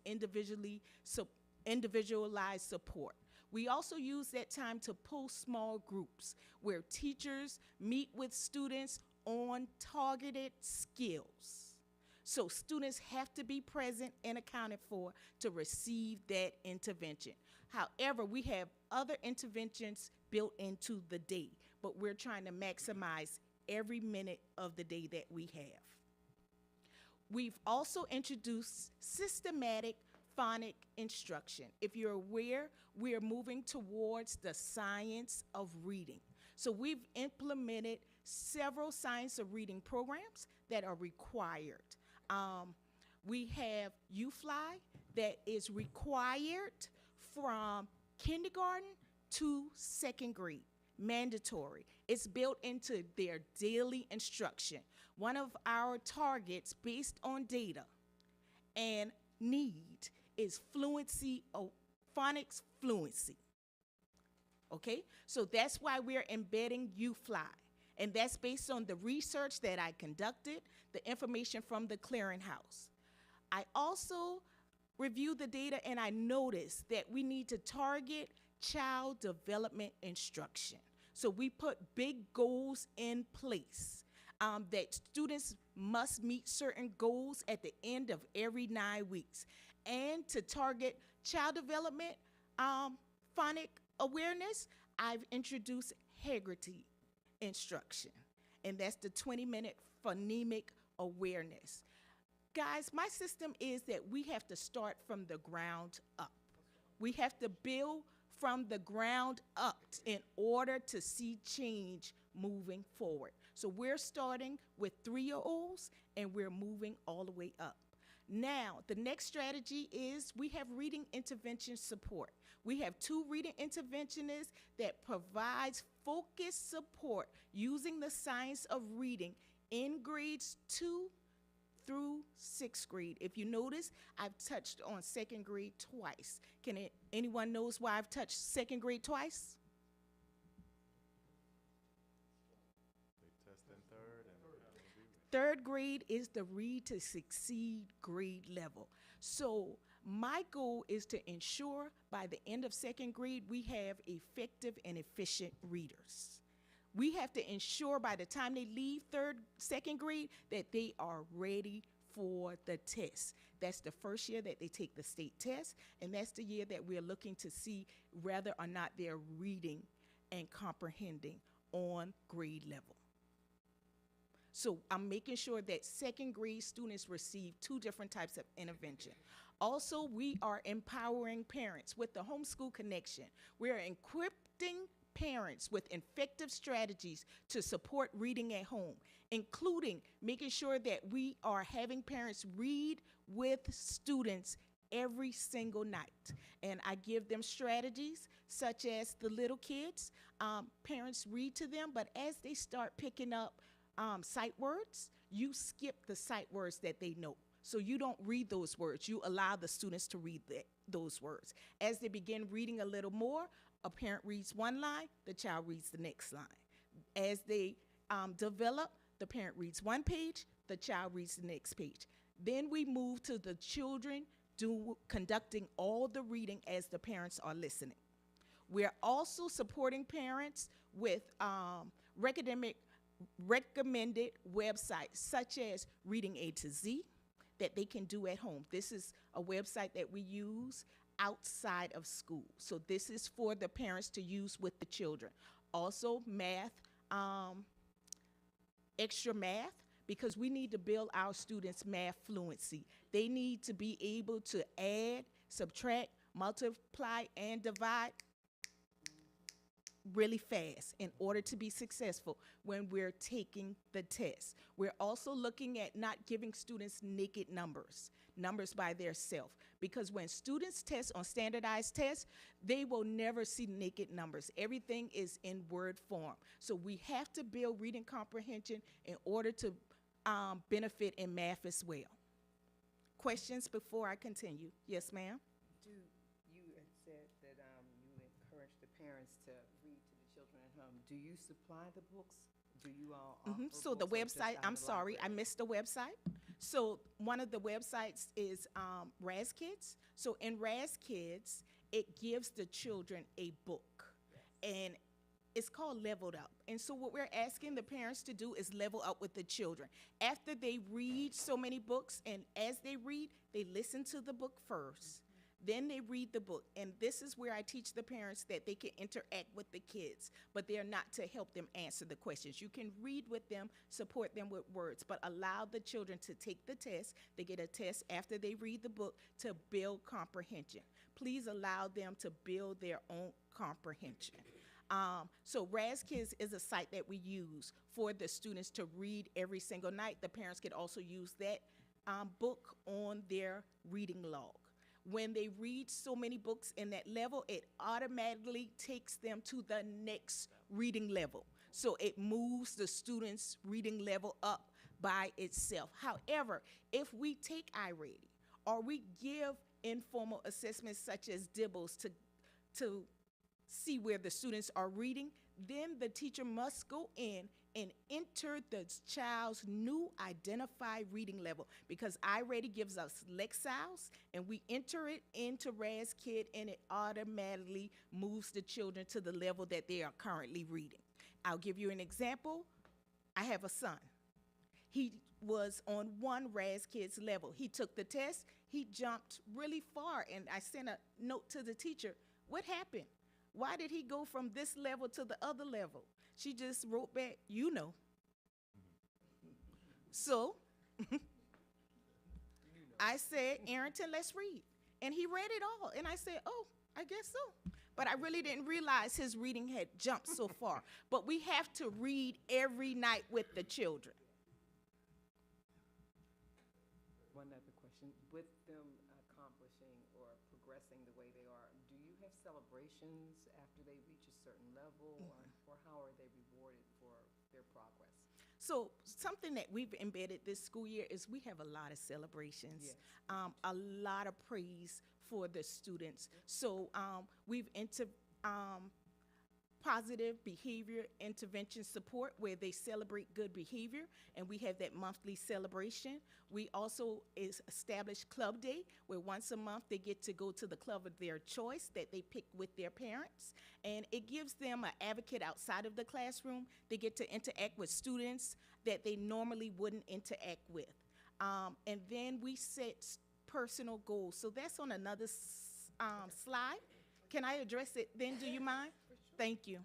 individualized support. We also use that time to pull small groups where teachers meet with students on targeted skills. So students have to be present and accounted for to receive that intervention. However, we have other interventions built into the day, but we're trying to maximize every minute of the day that we have. We've also introduced systematic phonic instruction. If you're aware, we are moving towards the science of reading. So we've implemented several science of reading programs that are required. We have UFly that is required from kindergarten to 2nd grade, mandatory. It's built into their daily instruction. One of our targets based on data and need is fluency, phonics fluency. Okay, so that's why we're embedding UFly. And that's based on the research that I conducted, the information from the clearinghouse. I also reviewed the data and I noticed that we need to target child development instruction. So we put big goals in place that students must meet certain goals at the end of every 9 weeks. And to target child development phonic awareness, I've introduced Haggerty instruction, and that's the 20-minute phonemic awareness. Guys, my system is that we have to start from the ground up. We have to build from the ground up in order to see change moving forward. So we're starting with 3-year-olds and we're moving all the way up. Now, the next strategy is we have reading intervention support. We have 2 reading interventionists that provides focused support using the science of reading in grades 2 through 6th grade. If you notice, I've touched on 2nd grade twice. Anyone knows why I've touched 2nd grade twice? and third and Third grade is the read to succeed grade level. So my goal is to ensure by the end of second grade, we have effective and efficient readers. We have to ensure by the time they leave second grade that they are ready for the test. That's the first year that they take the state test, and that's the year that we're looking to see whether or not they're reading and comprehending on grade level. So I'm making sure that second grade students receive two different types of intervention. Also, we are empowering parents with the homeschool connection. We are equipping parents with effective strategies to support reading at home, including making sure that we are having parents read with students every single night. And I give them strategies such as the little kids, parents read to them, but as they start picking up sight words, you skip the sight words that they know. So you don't read those words. You allow the students to read those words. As they begin reading a little more, a parent reads one line, the child reads the next line. As they develop, the parent reads one page, the child reads the next page. Then we move to the children conducting all the reading as the parents are listening. We're also supporting parents with recommended websites such as Reading A to Z that they can do at home. This is a website that we use outside of school. So this is for the parents to use with the children. Also math, extra math, because we need to build our students' math fluency. They need to be able to add, subtract, multiply, and divide really fast in order to be successful when we're taking the test. We're also looking at not giving students naked numbers by their self, because when students test on standardized tests, they will never see naked numbers. Everything is in word form. So we have to build reading comprehension in order to benefit in math as well. Questions before I continue? Yes, ma'am? You had said that you encourage the parents to read to the children at home. Do you supply the books? Do you all offer So the books or just website, out I'm of the sorry, I library? missed the website. So one of the websites is Raz Kids. So in Raz Kids, it gives the children a book. And it's called Leveled Up. And so what we're asking the parents to do is level up with the children. After they read so many books, and as they read, they listen to the book first. Then they read the book. And this is where I teach the parents that they can interact with the kids, but they're not to help them answer the questions. You can read with them, support them with words, but allow the children to take the test. They get a test after they read the book to build comprehension. Please allow them to build their own comprehension. So Raz Kids is a site that we use for the students to read every single night. The parents could also use that book on their reading log. When they read so many books in that level, it automatically takes them to the next reading level. So it moves the students' reading level up by itself. However, if we take iReady or we give informal assessments such as Dibbles to see where the students are reading, then the teacher must go in and enter the child's new identified reading level, because iReady gives us Lexiles and we enter it into Raz Kid and it automatically moves the children to the level that they are currently reading. I'll give you an example. I have a son. He was on one Raz Kids level. He took the test, he jumped really far, and I sent a note to the teacher, what happened? Why did he go from this level to the other level? She just wrote back, you know. So I said, Arrington, let's read. And he read it all. And I said, oh, I guess so. But I really didn't realize his reading had jumped so far. But we have to read every night with the children. One other question. With them accomplishing or progressing the way they are, do you have celebrations after they reach a certain level, or how are they rewarded for their progress? So something that we've embedded this school year is we have a lot of celebrations, Yes. A lot of praise for the students. So we've positive behavior intervention support where they celebrate good behavior, and we have that monthly celebration. We also establish Club Day, where once a month they get to go to the club of their choice that they pick with their parents, and it gives them an advocate outside of the classroom. They get to interact with students that they normally wouldn't interact with. And then we set personal goals. So that's on another slide. Can I address it then? Do you mind? Thank you.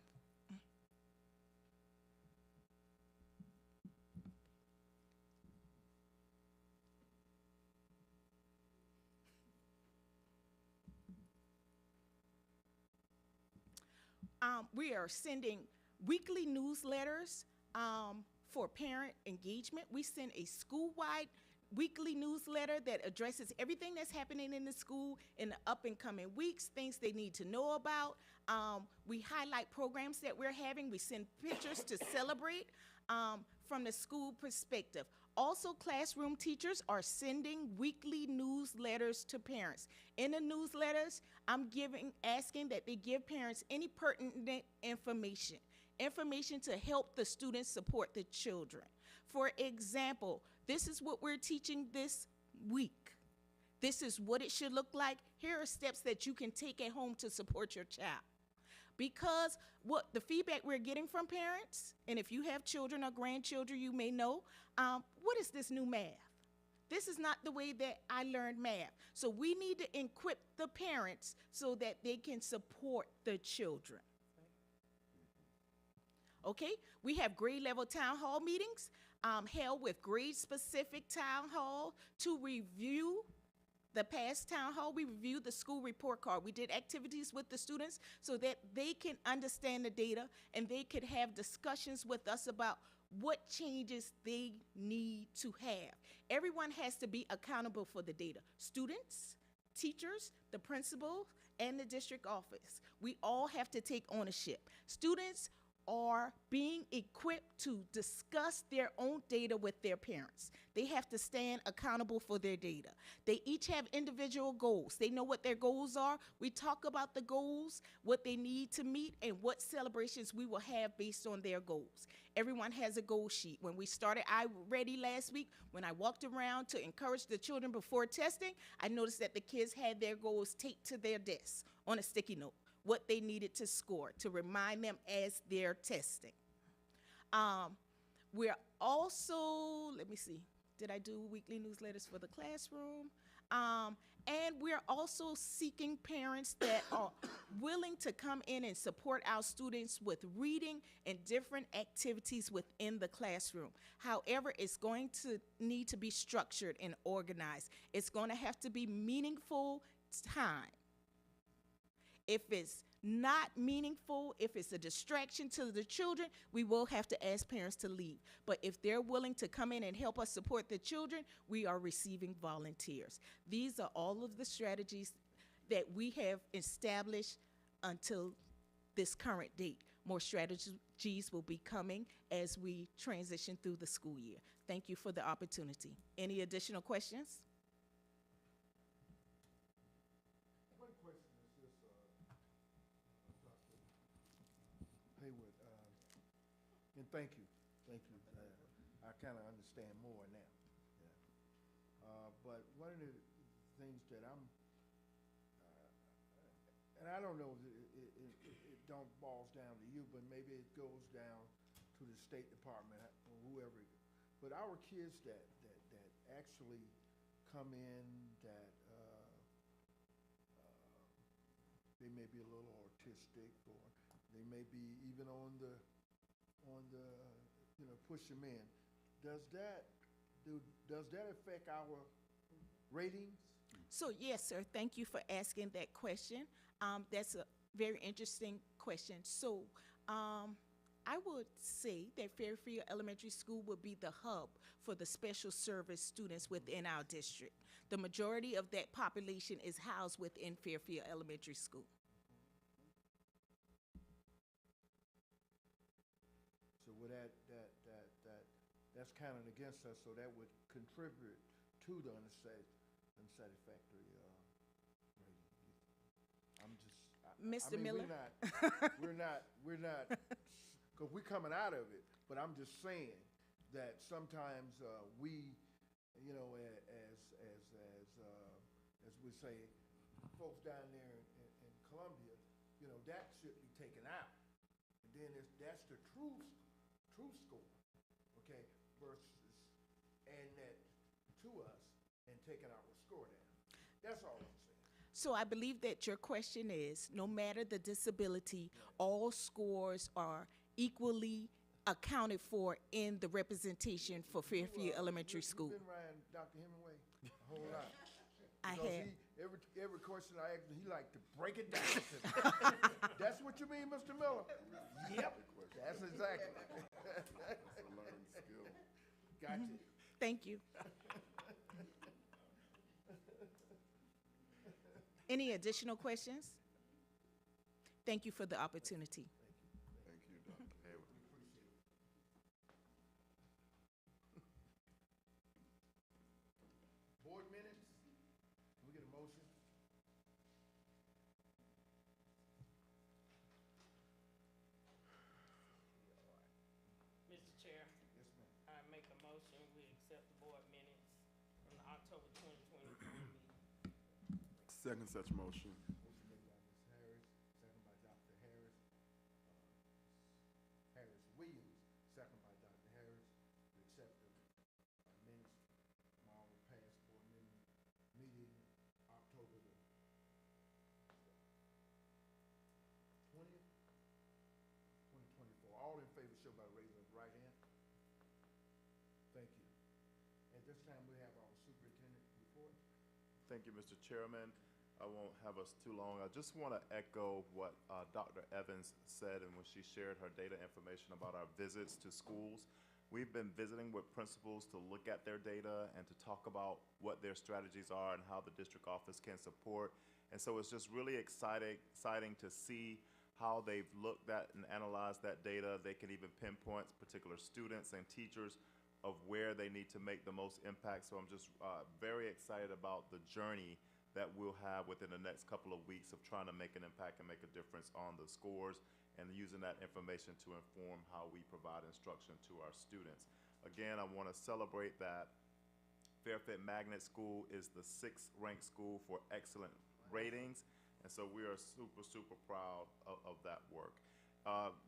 We are sending weekly newsletters for parent engagement. We send a school-wide weekly newsletter that addresses everything that's happening in the school in the up and coming weeks, things they need to know about. We highlight programs that we're having. We send pictures to celebrate from the school perspective. Also, classroom teachers are sending weekly newsletters to parents. In the newsletters, I'm asking that they give parents any pertinent information to help the students support the children. For example, this is what we're teaching this week. This is what it should look like. Here are steps that you can take at home to support your child. Because what the feedback we're getting from parents, and if you have children or grandchildren, you may know, what is this new math? This is not the way that I learned math. So we need to equip the parents so that they can support the children. Okay, we have grade level town hall meetings held with grade specific town hall to review the past town hall. We reviewed the school report card. We did activities with the students so that they can understand the data and they could have discussions with us about what changes they need to have. Everyone has to be accountable for the data. Students, teachers, the principal, and the district office. We all have to take ownership. Students are being equipped to discuss their own data with their parents. They have to stand accountable for their data. They each have individual goals. They know what their goals are. We talk about the goals, what they need to meet, and what celebrations we will have based on their goals. Everyone has a goal sheet. When we started iReady last week, when I walked around to encourage the children before testing, I noticed that the kids had their goals taped to their desks on a sticky note, what they needed to score to remind them as they're testing. We're also, let me see, did I do weekly newsletters for the classroom? And we're also seeking parents that are willing to come in and support our students with reading and different activities within the classroom. However, it's going to need to be structured and organized. It's going to have to be meaningful time. If it's not meaningful, if it's a distraction to the children, we will have to ask parents to leave. But if they're willing to come in and help us support the children, we are receiving volunteers. These are all of the strategies that we have established until this current date. More strategies will be coming as we transition through the school year. Thank you for the opportunity. Any additional questions? And thank you. I kind of understand more now. Yeah. But one of the things that and I don't know if it don't boils down to you, but maybe it goes down to the State Department or whoever. But our kids that actually come in that they may be a little autistic, or they may be even on the push them in. Does that affect our ratings? So yes, sir, thank you for asking that question. That's a very interesting question. So I would say that Fairfield Elementary School would be the hub for the special service students within our district. The majority of that population is housed within Fairfield Elementary School. So with that's counting against us, so that would contribute to the unsatisfactory rating. Mr. I mean, Miller? we're not, because we're coming out of it, but I'm just saying that sometimes we, you know, as we say, folks down there in Columbia, you know, that should be taken out. And then that's the true score, okay, versus adding that to us and taking our score down. That's all I'm saying. So I believe that your question is, no matter the disability, all scores are equally accounted for in the representation for Fairfield Elementary School. You've been riding Dr. Hemingway a whole lot. I Because have. every question I asked him, he like to break it down. That's what you mean, Mr. Miller? Yep, that's exactly. That's a learned skill. Gotcha. Thank you. Any additional questions? Thank you for the opportunity. Thank you, Dr. Hayward. Board minutes, can we get a motion? Mr. Chair, Yes, ma'am. I make a motion, we accept the board minutes from the October 2024 meeting. Second such motion. Motion made by Ms. Harris, second by Dr. Harris. Harris Williams, second by Dr. Harris, to accept the minutes from our past board meeting, October the 20th, 2024. All in favor, show by raising of the right hand. Thank you. At this time, we have our superintendent report. Thank you, Mr. Chairman. I won't have us too long. I just want to echo what Dr. Evans said and when she shared her data information about our visits to schools. We've been visiting with principals to look at their data and to talk about what their strategies are and how the district office can support. And so it's just really exciting to see how they've looked at and analyzed that data. They can even pinpoint particular students and teachers of where they need to make the most impact. So I'm just very excited about the journey that we'll have within the next couple of weeks of trying to make an impact and make a difference on the scores and using that information to inform how we provide instruction to our students. Again, I want to celebrate that Fairfield Magnet School is the 6th ranked school for excellent ratings, and so we are super proud of that work.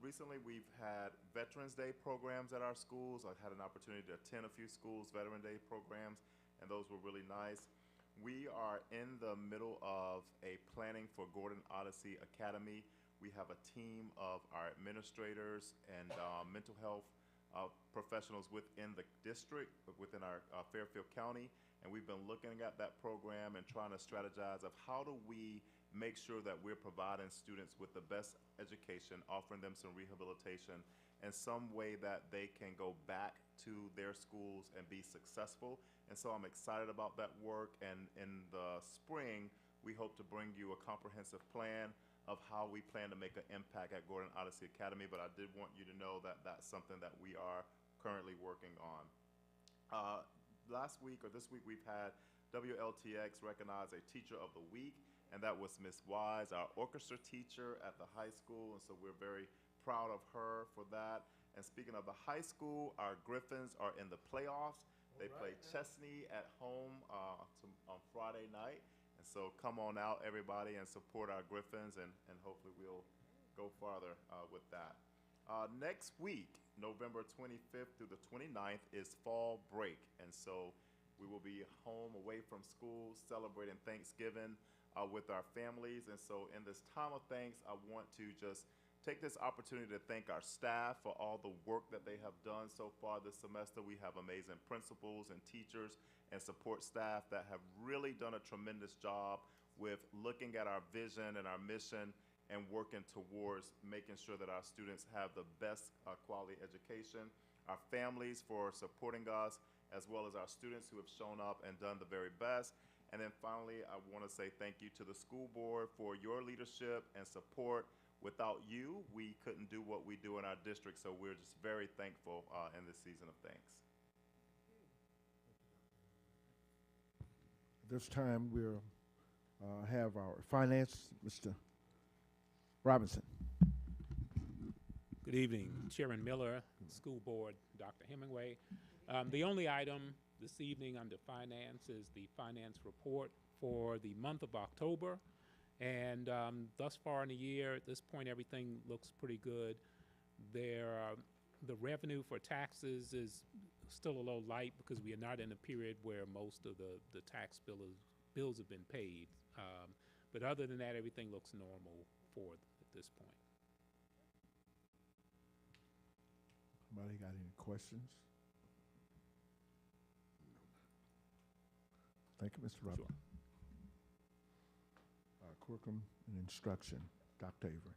Recently, we've had Veterans Day programs at our schools. I've had an opportunity to attend a few schools' Veteran Day programs, and those were really nice. We are in the middle of a planning for Gordon Odyssey Academy. We have a team of our administrators and mental health professionals within the district, within our Fairfield County, and we've been looking at that program and trying to strategize of how do we make sure that we're providing students with the best education, offering them some rehabilitation, and some way that they can go back to their schools and be successful. And so I'm excited about that work, and in the spring, we hope to bring you a comprehensive plan of how we plan to make an impact at Gordon Odyssey Academy, but I did want you to know that that's something that we are currently working on. Last week, or this week, we've had WLTX recognize a Teacher of the Week, and that was Miss Wise, our orchestra teacher at the high school, and so we're very proud of her for that. And speaking of the high school, our Griffins are in the playoffs. They play Chesney at home on Friday night. And so come on out, everybody, and support our Griffins, and hopefully we'll go farther with that. Next week, November 25th through the 29th, is fall break. And so we will be home away from school celebrating Thanksgiving with our families. And so in this time of thanks, I want to just take this opportunity to thank our staff for all the work that they have done so far this semester. We have amazing principals and teachers and support staff that have really done a tremendous job with looking at our vision and our mission and working towards making sure that our students have the best quality education. Our families for supporting us, as well as our students who have shown up and done the very best. And then finally, I want to say thank you to the school board for your leadership and support. Without you, we couldn't do what we do in our district, so we're just very thankful in this season of thanks. This time we'll have our finance, Mr. Robinson. Good evening, Chairman Miller, School Board, Dr. Hemingway. The only item this evening under finance is the finance report for the month of October. And thus far in the year, at this point, everything looks pretty good. The revenue for taxes is still a little light because we are not in a period where most of the tax bills have been paid. But other than that, everything looks normal at this point. Somebody got any questions? Thank you, Mr. Robinson. Sure. Curriculum and instruction, Dr. Avery.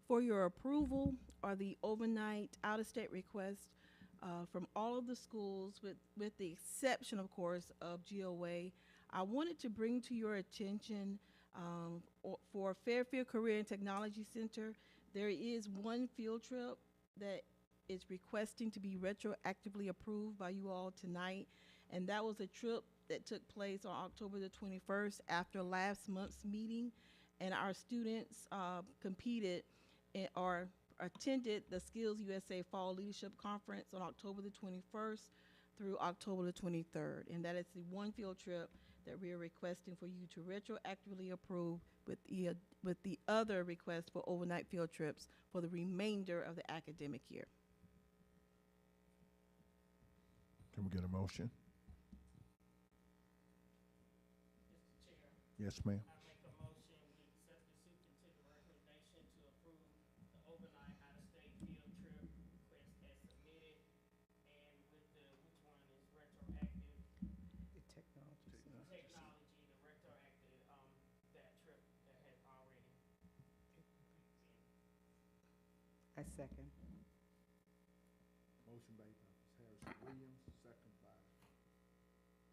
For your approval are the overnight out-of-state requests from all of the schools with the exception, of course, of GOA. I wanted to bring to your attention for Fairfield Career and Technology Center, there is one field trip that is requesting to be retroactively approved by you all tonight, and that was a trip that took place on October the 21st after last month's meeting, and our students competed or attended the Skills USA Fall Leadership Conference on October the 21st through October the 23rd, and that is the one field trip that we are requesting for you to retroactively approve with the other request for overnight field trips for the remainder of the academic year. Can we get a motion? Mr. Chair, Yes, ma'am. I make a motion, we accept the superintendent recommendation to approve the overnight out-of-state field trip request as submitted, and with which one is retroactive? The technology. Technology, the retroactive, that trip that has already been. I second. Motion by Ms. Harrison Williams, second by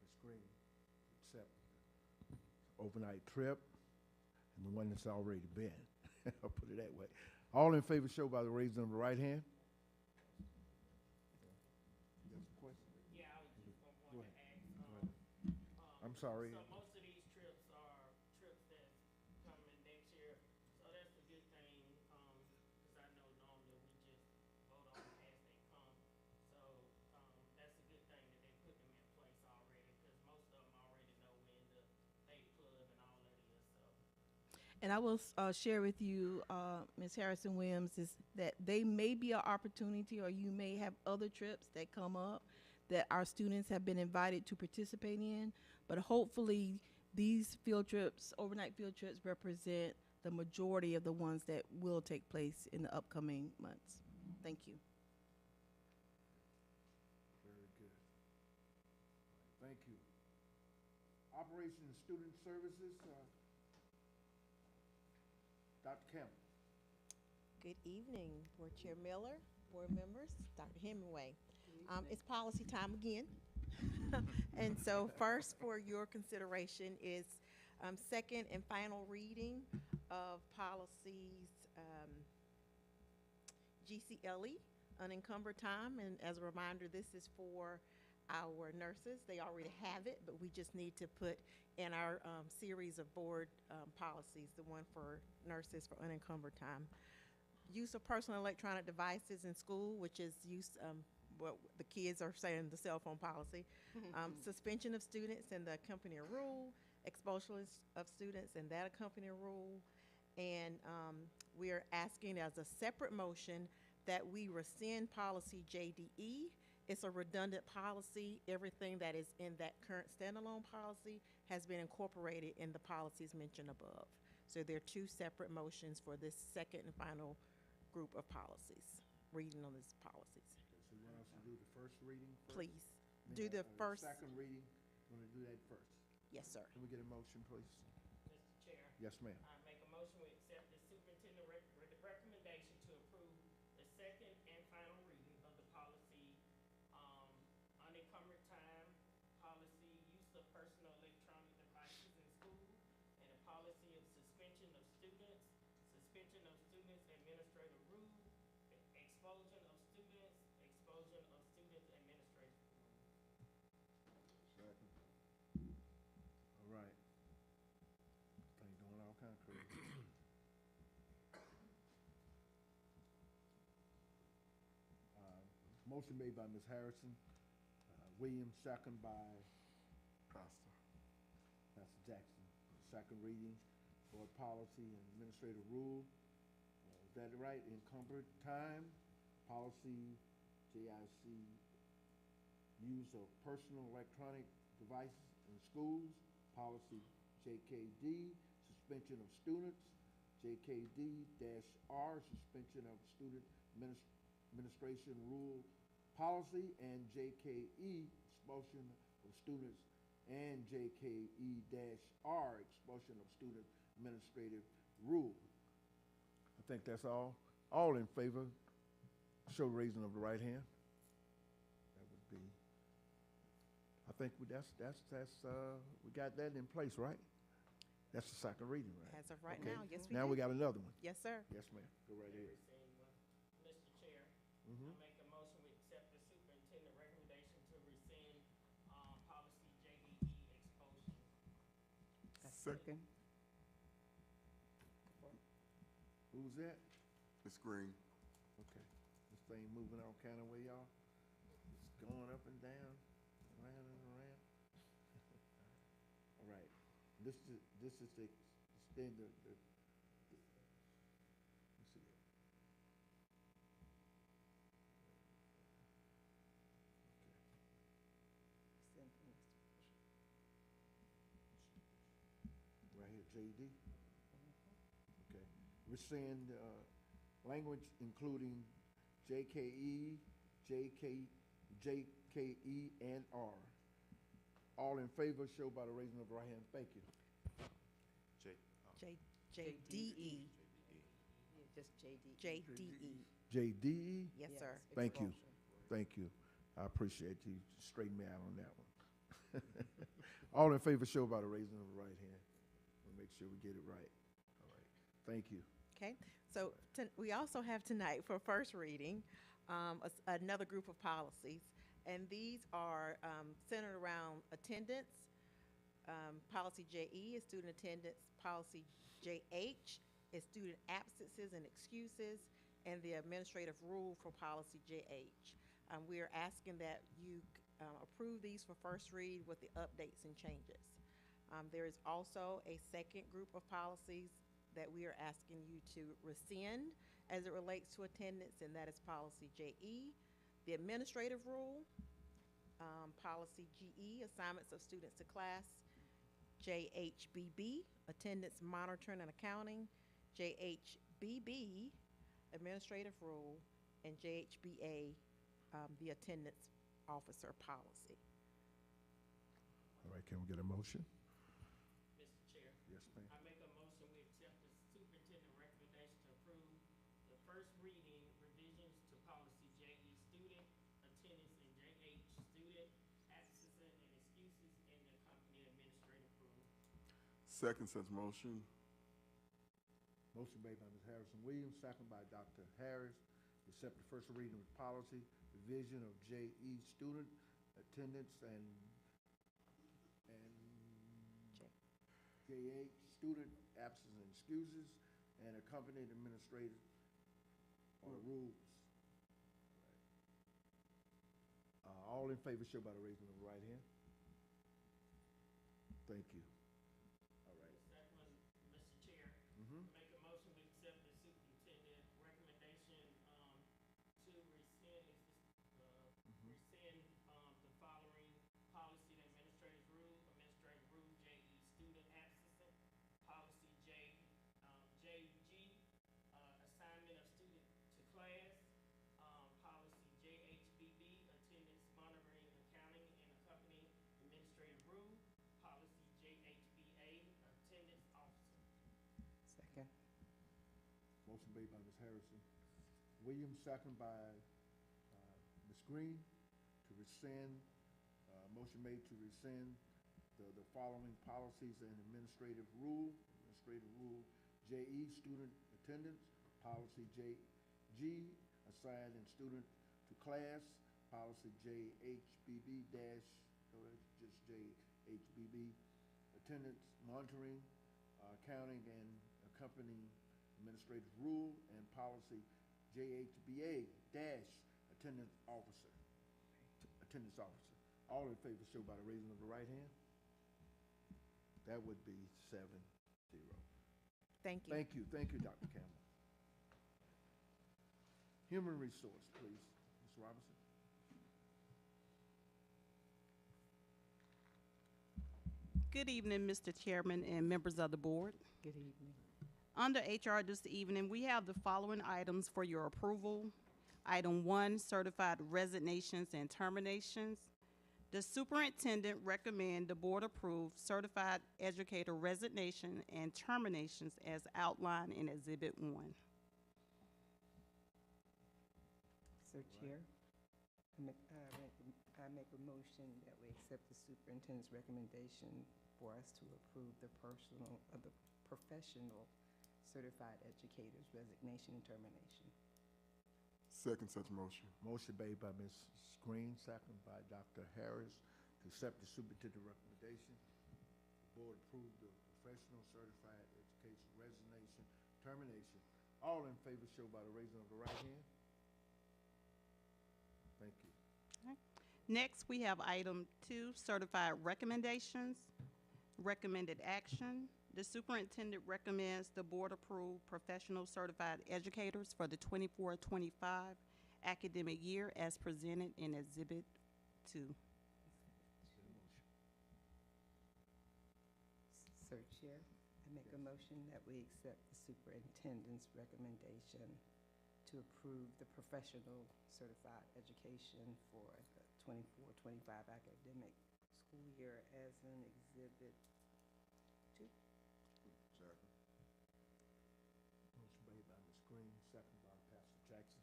Ms. Green, to accept overnight trip and the one that's already been. I'll put it that way. All in favor show by the raising of the right hand. You got some questions? Yeah, I was just gonna Go want to ahead. ask, I'm sorry. so most of these trips are trips that's coming next year, so that's a good thing, because I know normally we just vote on them as they come. So, that's a good thing that they put them in place already, because most of them already know when the Lady Club and all that is, so. And I will share with you, Ms. Harrison Williams, is that they may be an opportunity, or you may have other trips that come up that our students have been invited to participate in. But hopefully, these field trips, overnight field trips, represent the majority of the ones that will take place in the upcoming months. Thank you. Very good. Thank you. Operation and Student Services, Dr. Campbell. Good evening, Board Chair Miller, board members, Dr. Hemingway. It's policy time again. And so first for your consideration is second and final reading of policies GCLE, unencumbered time. And as a reminder, this is for our nurses. They already have it, but we just need to put in our series of board policies, the one for nurses for unencumbered time. Use of personal electronic devices in school, which is use, what the kids are saying, the cell phone policy. Suspension of students and the accompanying rule, expulsion of students and that accompanying rule. And we are asking as a separate motion that we rescind policy JDE. It's a redundant policy. Everything that is in that current standalone policy has been incorporated in the policies mentioned above. So there are two separate motions for this second and final group of policies, reading on these policies. Okay, so you want us to do the first reading first? Please, Then do the first. Second reading, want to do that first? Yes, sir. Can we get a motion, please? Mr. Chair. Yes, ma'am. I make a motion, we accept the superintendent recommendation to approve the second and final reading of the policy, unencumbered time, policy use of personal electronic devices in school, and a policy of suspension of students administrative rule, expulsion of students administrative rule. Second. Motion made by Ms. Harrison, Williams, second by Pastor. Pastor Jackson. Second reading, board policy and administrative rule. Is that right? Encumbered time, policy, JIC, use of personal electronic devices in schools, policy JKD, suspension of students, JKD-R, suspension of student administration rule policy, and JKE, expulsion of students, and JKE-R, expulsion of student administrative rule. I think that's all. All in favor, show raising of the right hand. That would be, I think we got that in place, right? That's the second reading, right? As of right Okay. now, yes, we Now do. we got another one. Yes, sir. Yes, ma'am. Go right ahead. Mr. Chair, Mhm. I make a motion we accept the superintendent recommendation to rescind, policy JDE expulsion. Second. Who's that? Ms. Green. Okay. This thing moving all kind of way, y'all. It's going up and down, around and around. All right. This is to extend the let's see. Right here, JD. Okay. Rescind language including JKE, JKE, and R. All in favor, show by the raising of the right hand. Thank you. JDE. Yeah, just JD. JDE. JDE? Yes, Yes, sir. Thank you. expulsion. Thank you. I appreciate you straightening me out on that one. All in favor, show by the raising of the right hand. We'll make sure we get it right. All right. Thank you. Okay, so we also have tonight for first reading, another group of policies. And these are centered around attendance. Policy JE is student attendance. Policy JH is student absences and excuses. And the administrative rule for policy JH. We are asking that you approve these for first read with the updates and changes. There is also a second group of policies that we are asking you to rescind as it relates to attendance, and that is policy JE, the administrative rule, policy GE, assignments of students to class, JHBB, attendance monitoring and accounting, JHBB, administrative rule, and JHBA, the attendance officer policy. All right, can we get a motion? Mr. Chair, Yes, ma'am. I make a motion we accept the superintendent recommendation to approve the first reading revisions to policy JE student attendance and JH student absences and excuses and the company administrative rule. Second such motion. Motion made by Ms. Harrison Williams, second by Dr. Harris. Accept the first reading of policy, revision of JE student attendance and JH student absence and excuses, and accompanied administrative rules. All in favor, show by the raising of the right hand. Thank you. All right. The second one, Mr. Chair, Mhm. make a motion we accept the superintendent recommendation, to rescind, rescind, the following policy, the administrative rule JE student absence, policy JG, assignment of student to class, policy JHBB, attendance monitoring, accounting, and accompanying administrative rule, policy JHBA, attendance officer. Second. Motion made by Ms. Harrison Williams, second by Ms. Green to rescind, motion made to rescind the following policies and administrative rule. JE, student attendance, policy JG, assigning student to class, policy JHBB just JHBB, attendance monitoring, accounting and accompanying administrative rule, and policy JHBA attendance officer. Attendance officer. All in favor show by the raising of the right hand. That would be 7-0. Thank you. Thank you, Dr. Campbell. Human resource, please, Ms. Robinson. Good evening, Mr. Chairman and members of the board. Good evening. Under HR this evening, we have the following items for your approval. Item 1, certified resignations and terminations. The superintendent recommend the board approve certified educator resignation and terminations as outlined in Exhibit 1. Sir Chair, I make a motion that we accept the superintendent's recommendation for us to approve the professional certified educator's resignation and termination. Second such motion. Motion made by Ms. Green, second by Dr. Harris to accept the superintendent recommendation. The board approved the professional certified education resignation, termination. All in favor show by the raising of the right hand. Thank you. Next, we have item 2, certified recommendations. Recommended action. The superintendent recommends the board approve professional certified educators for the 24-25 academic year as presented in Exhibit 2. Sir Chair, I make a motion that we accept the superintendent's recommendation to approve the professional certified education for the 24-25 academic school year as in Exhibit 2. Second. Motion made by Ms. Green, second by Pastor Jackson.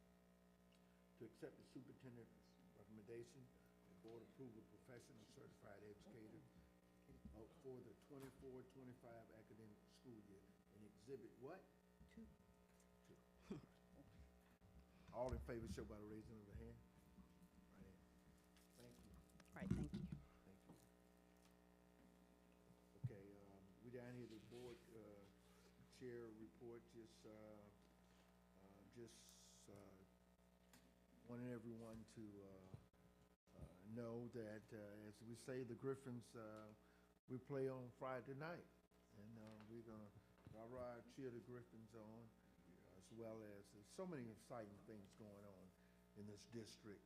To accept the superintendent's recommendation, the board approve a professional certified educator for the 24-25 academic school year in Exhibit what? 2. All in favor show by the raising of the hand. Right hand. Thank you. Right, thank you. Thank you. Okay, we down here, the board chair report, just wanting everyone to know that, as we say, the Griffins, we play on Friday night, and we're gonna cheer the Griffins on, as well as there's so many exciting things going on in this district.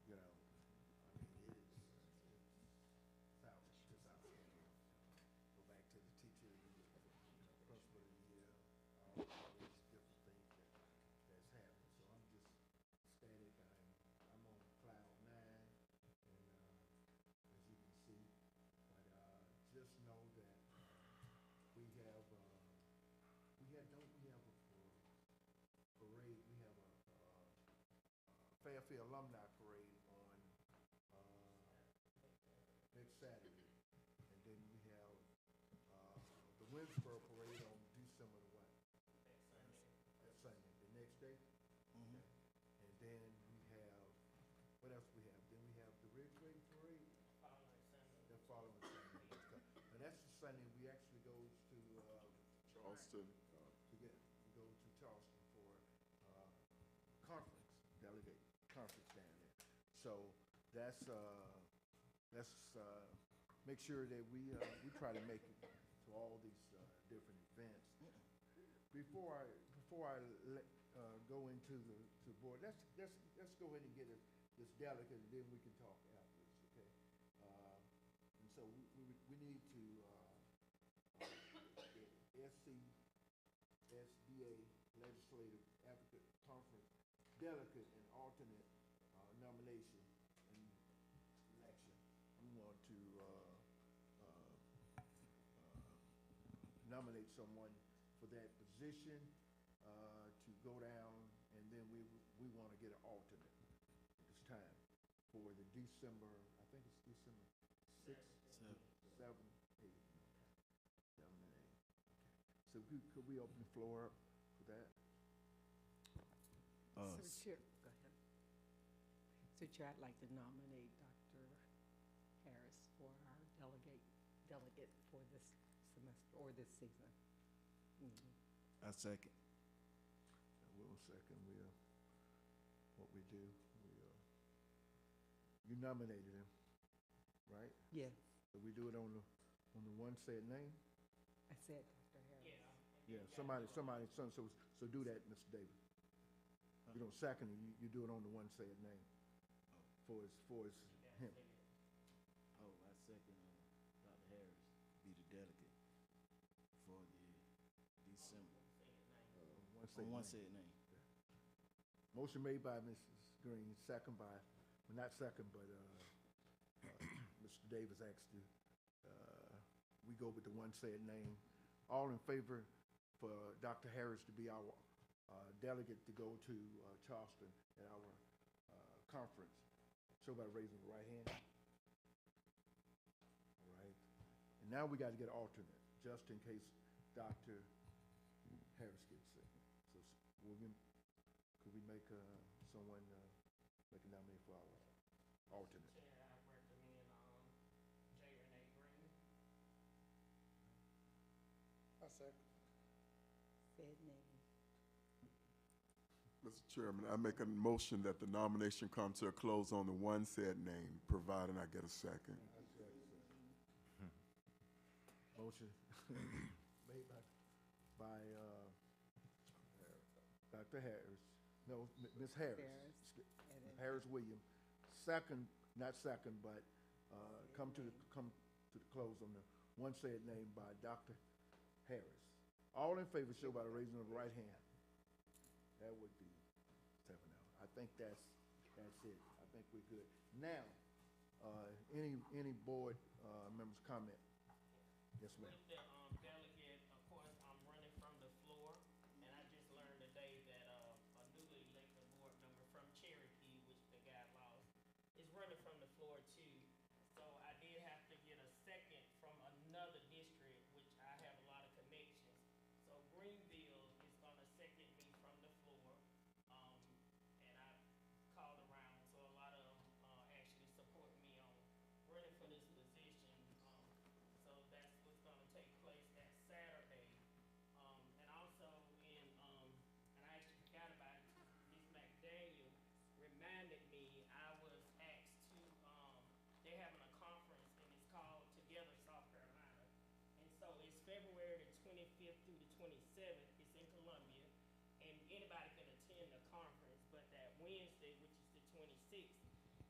You know, I mean, it's outstanding. Go back to the teacher of the year, principal of the year, all these different things that's happening. So I'm just ecstatic. I'm on cloud 9, and as you can see, but just know that we have a parade. We have a Fairfield alumni parade on next Saturday, and then we have the Winsboro parade on December the what? That Sunday. The next day. Okay. And then we have what else we have? Then we have the Ridgeway parade. The following Sunday. And that's the Sunday we actually goes to Charleston. we go to Charleston for conference, delegate conference down there. So that's make sure that we try to make it to all these different events. Before I go into the board, let's go ahead and get this delegate, and then we can talk afterwards, okay? And so we need to SBA Legislative Advocate Conference delegate and alternate nomination and election. I'm going to nominate someone for that position to go down, and then we want to get an alternate at this time for the December, I think it's December 6th, 7th, 8th. 7 and 8. Okay. So could we open the floor up for that? Sir Chair, go ahead. Sir Chair, I'd like to nominate Dr. Harris for our delegate for this semester or this season. I second. We'll second. What we do, we You nominated him, right? Yes, So we do it on the one said name? I said Dr. Harris. Yeah, somebody, so do that, Mr. Davis. You don't second it, you do it on the one said name. For his, him. Oh, I second Dr. Harris be the delegate for the December. One On said one name. said name. Motion made by Mrs. Green, second by, well, not second, but, Mr. Davis asked to, we go with the one said name. All in favor for Dr. Harris to be our, delegate to go to, Charleston at our, conference. Show by raising the right hand. All right. And now we gotta get an alternate, just in case Dr. Harris gets sick. So, could we make, someone, make a nominee for our alternate? Chair, I recommend, J. Renee Green. I second. Said name. Mr. Chairman, I make a motion that the nomination come to a close on the one said name, providing I get a second. Motion made by Dr. Harris, no, Ms. Harris. Harris Williams. Second, not second, but come to the close on the one said name by Dr. Harris. All in favor, show by the raising of the right hand. That would be 7 out. I think that's it. I think we're good. Now, any board members comment? Yes, ma'am. With the delegate, of course, I'm running from the floor, and I just learned today that a newly elected board member from Cherokee, which the guy lost, is running from the floor too. So I did have to get a second from another district, which I have a lot of connections. So Greenville is gonna second me from the floor, and I called around, so a lot of them actually support me on running for this position. So that's what's gonna take place that Saturday. And also and I actually forgot about it, Ms. McDaniel reminded me, I was asked to, they're having a conference and it's called Together South Carolina. And so it's February the 25th through the 27th, it's in Columbia, and anybody can attend the conference, but that Wednesday, which is the 26th,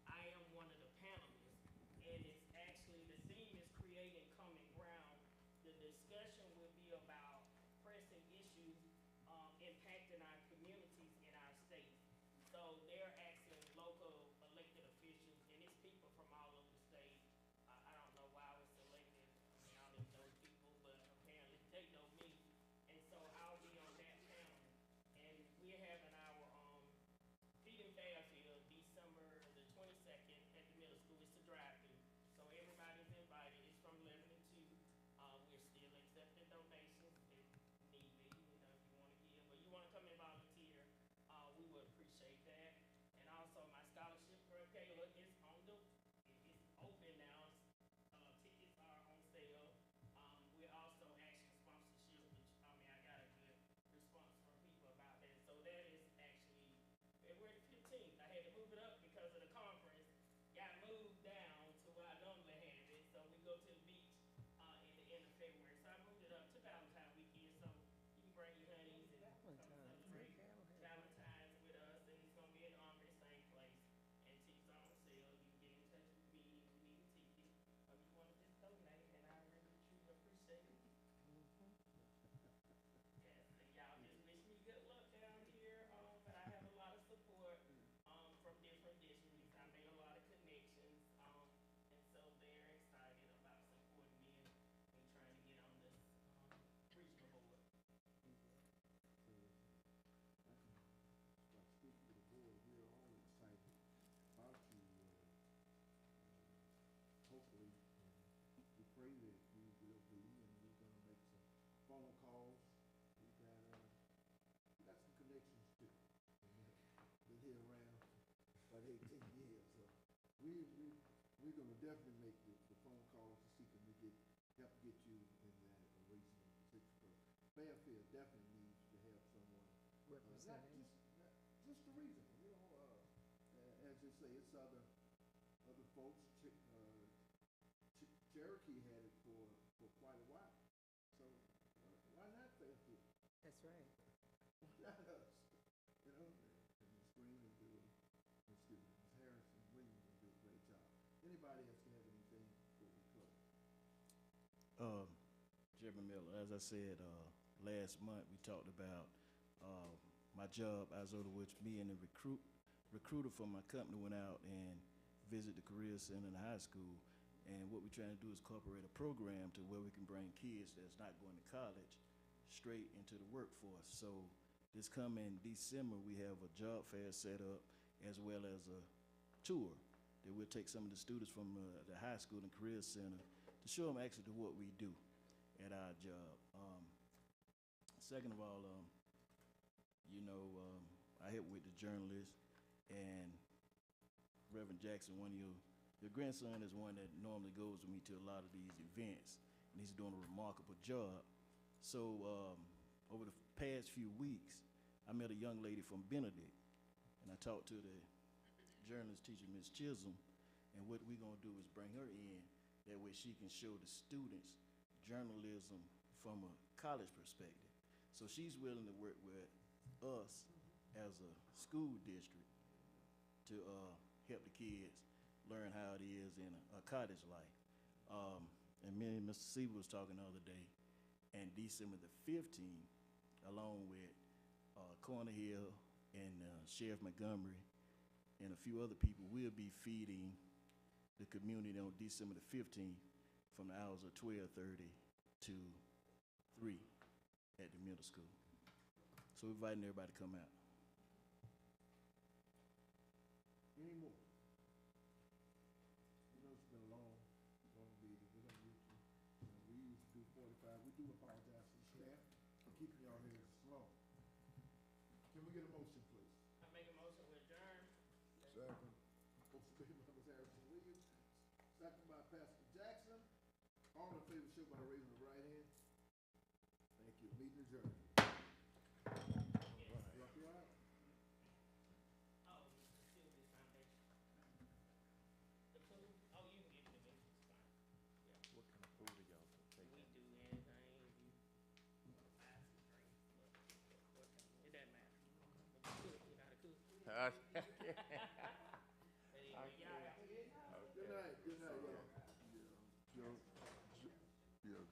I am one of the panelists, and it's actually, the theme is creating common ground. The discussion will be about pressing issues impacting our communities in our state. So they're asking local elected officials, and it's people from all over the state. I don't know why I was selected. I mean, I don't even know people, but apparently they know me. And so I'll be on that panel. And we're having our Feed in Fairfield, December the 22nd at the middle school. It's a drive-through. So everybody's invited. It's from 11 to 2. We're still accepting donations if need be, you know, if you want to give. But you want to come and volunteer, we would appreciate that. And also my scholarship for Kayla is on it's open now. Tickets are on sale. We're also asking sponsorship, which, I mean, I got a good response from people about that. So that is actually February the 15th. I had to move it up because of the conference. Got moved down to where I normally have it. So we go to the beach in the end of February. So I moved it up to Valentine's weekend. So you can bring your honeys and come celebrate Valentine's with us. And it's going to be in Armory, same place. And tickets are on sale. You can get in touch with me if you need a ticket. Or if you want to just donate, and I really truly appreciate it. Yes, and y'all just wish me good luck down here. But I have a lot of support from different districts. I made a lot of connections, and so they're excited about supporting me and trying to get on this regional board. I speak to the board, we're all excited about you. Hopefully, we pray that you will be, and we're gonna make some phone calls. We got some connections too. Been here around about 18 years, so we're gonna definitely make the phone calls to see can we help get you in that regional position. Fairfield definitely needs to have someone Representing. Not just the reason, you know, as they say, it's other other folks. Cherokee had it for quite a while. So why not Fairfield? That's right. Why not us? You know, and Ms. Green will do, excuse me, Ms. Harrison Williams will do a great job. Anybody else have anything before we close? Chairman Miller, as I said, last month we talked about my job, which me and the recruiter from my company went out and visited the Career Center in the high school. And what we're trying to do is incorporate a program to where we can bring kids that's not going to college straight into the workforce. So this coming December, we have a job fair set up as well as a tour that we'll take some of the students from the high school and Career Center to show them actually what we do at our job. Second of all, I help with the journalists, and Reverend Jackson, one of your grandson is one that normally goes with me to a lot of these events, and he's doing a remarkable job. So over the past few weeks, I met a young lady from Benedict, and I talked to the journalist teacher, Ms. Chisholm, and what we're going to do is bring her in. That way she can show the students journalism from a college perspective. So she's willing to work with us as a school district to help the kids learn how it is in a cottage life. And me and Mr. Seaver was talking the other day, and December the 15th, along with Corner Hill and Sheriff Montgomery and a few other people, we'll be feeding the community on December the 15th from the hours of 12:30 to 3 at the middle school. So we're inviting everybody to come out. Any more? You know, it's been a long meeting. We're gonna get you. We used to do 45. We do apologize to the staff for keeping y'all here this long. Can we get a motion, please? I make a motion with adjourn. Second. Motion made by Ms. Harrison Williams, second by Pastor Jackson. All in favor, show by raising the right hand. Thank you. Meeting adjourned. Rock you out. Oh, still this foundation. The food, oh, you can give it to me, it's fine. Yeah. What kind of food are y'all taking? We do anything, you buy some drinks, but it doesn't matter. But you cook, you know how to cook. But anyway, y'all got Good night. Good night, y'all.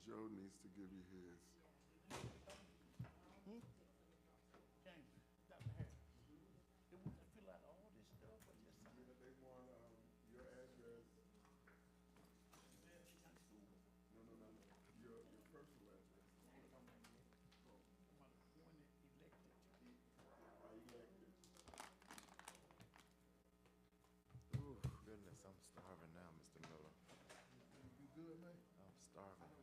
Joe needs to give you his. They want your address. No. Your personal address. Elected. Ooh, goodness, I'm starving now, Mr. Miller. You good, man? I'm starving.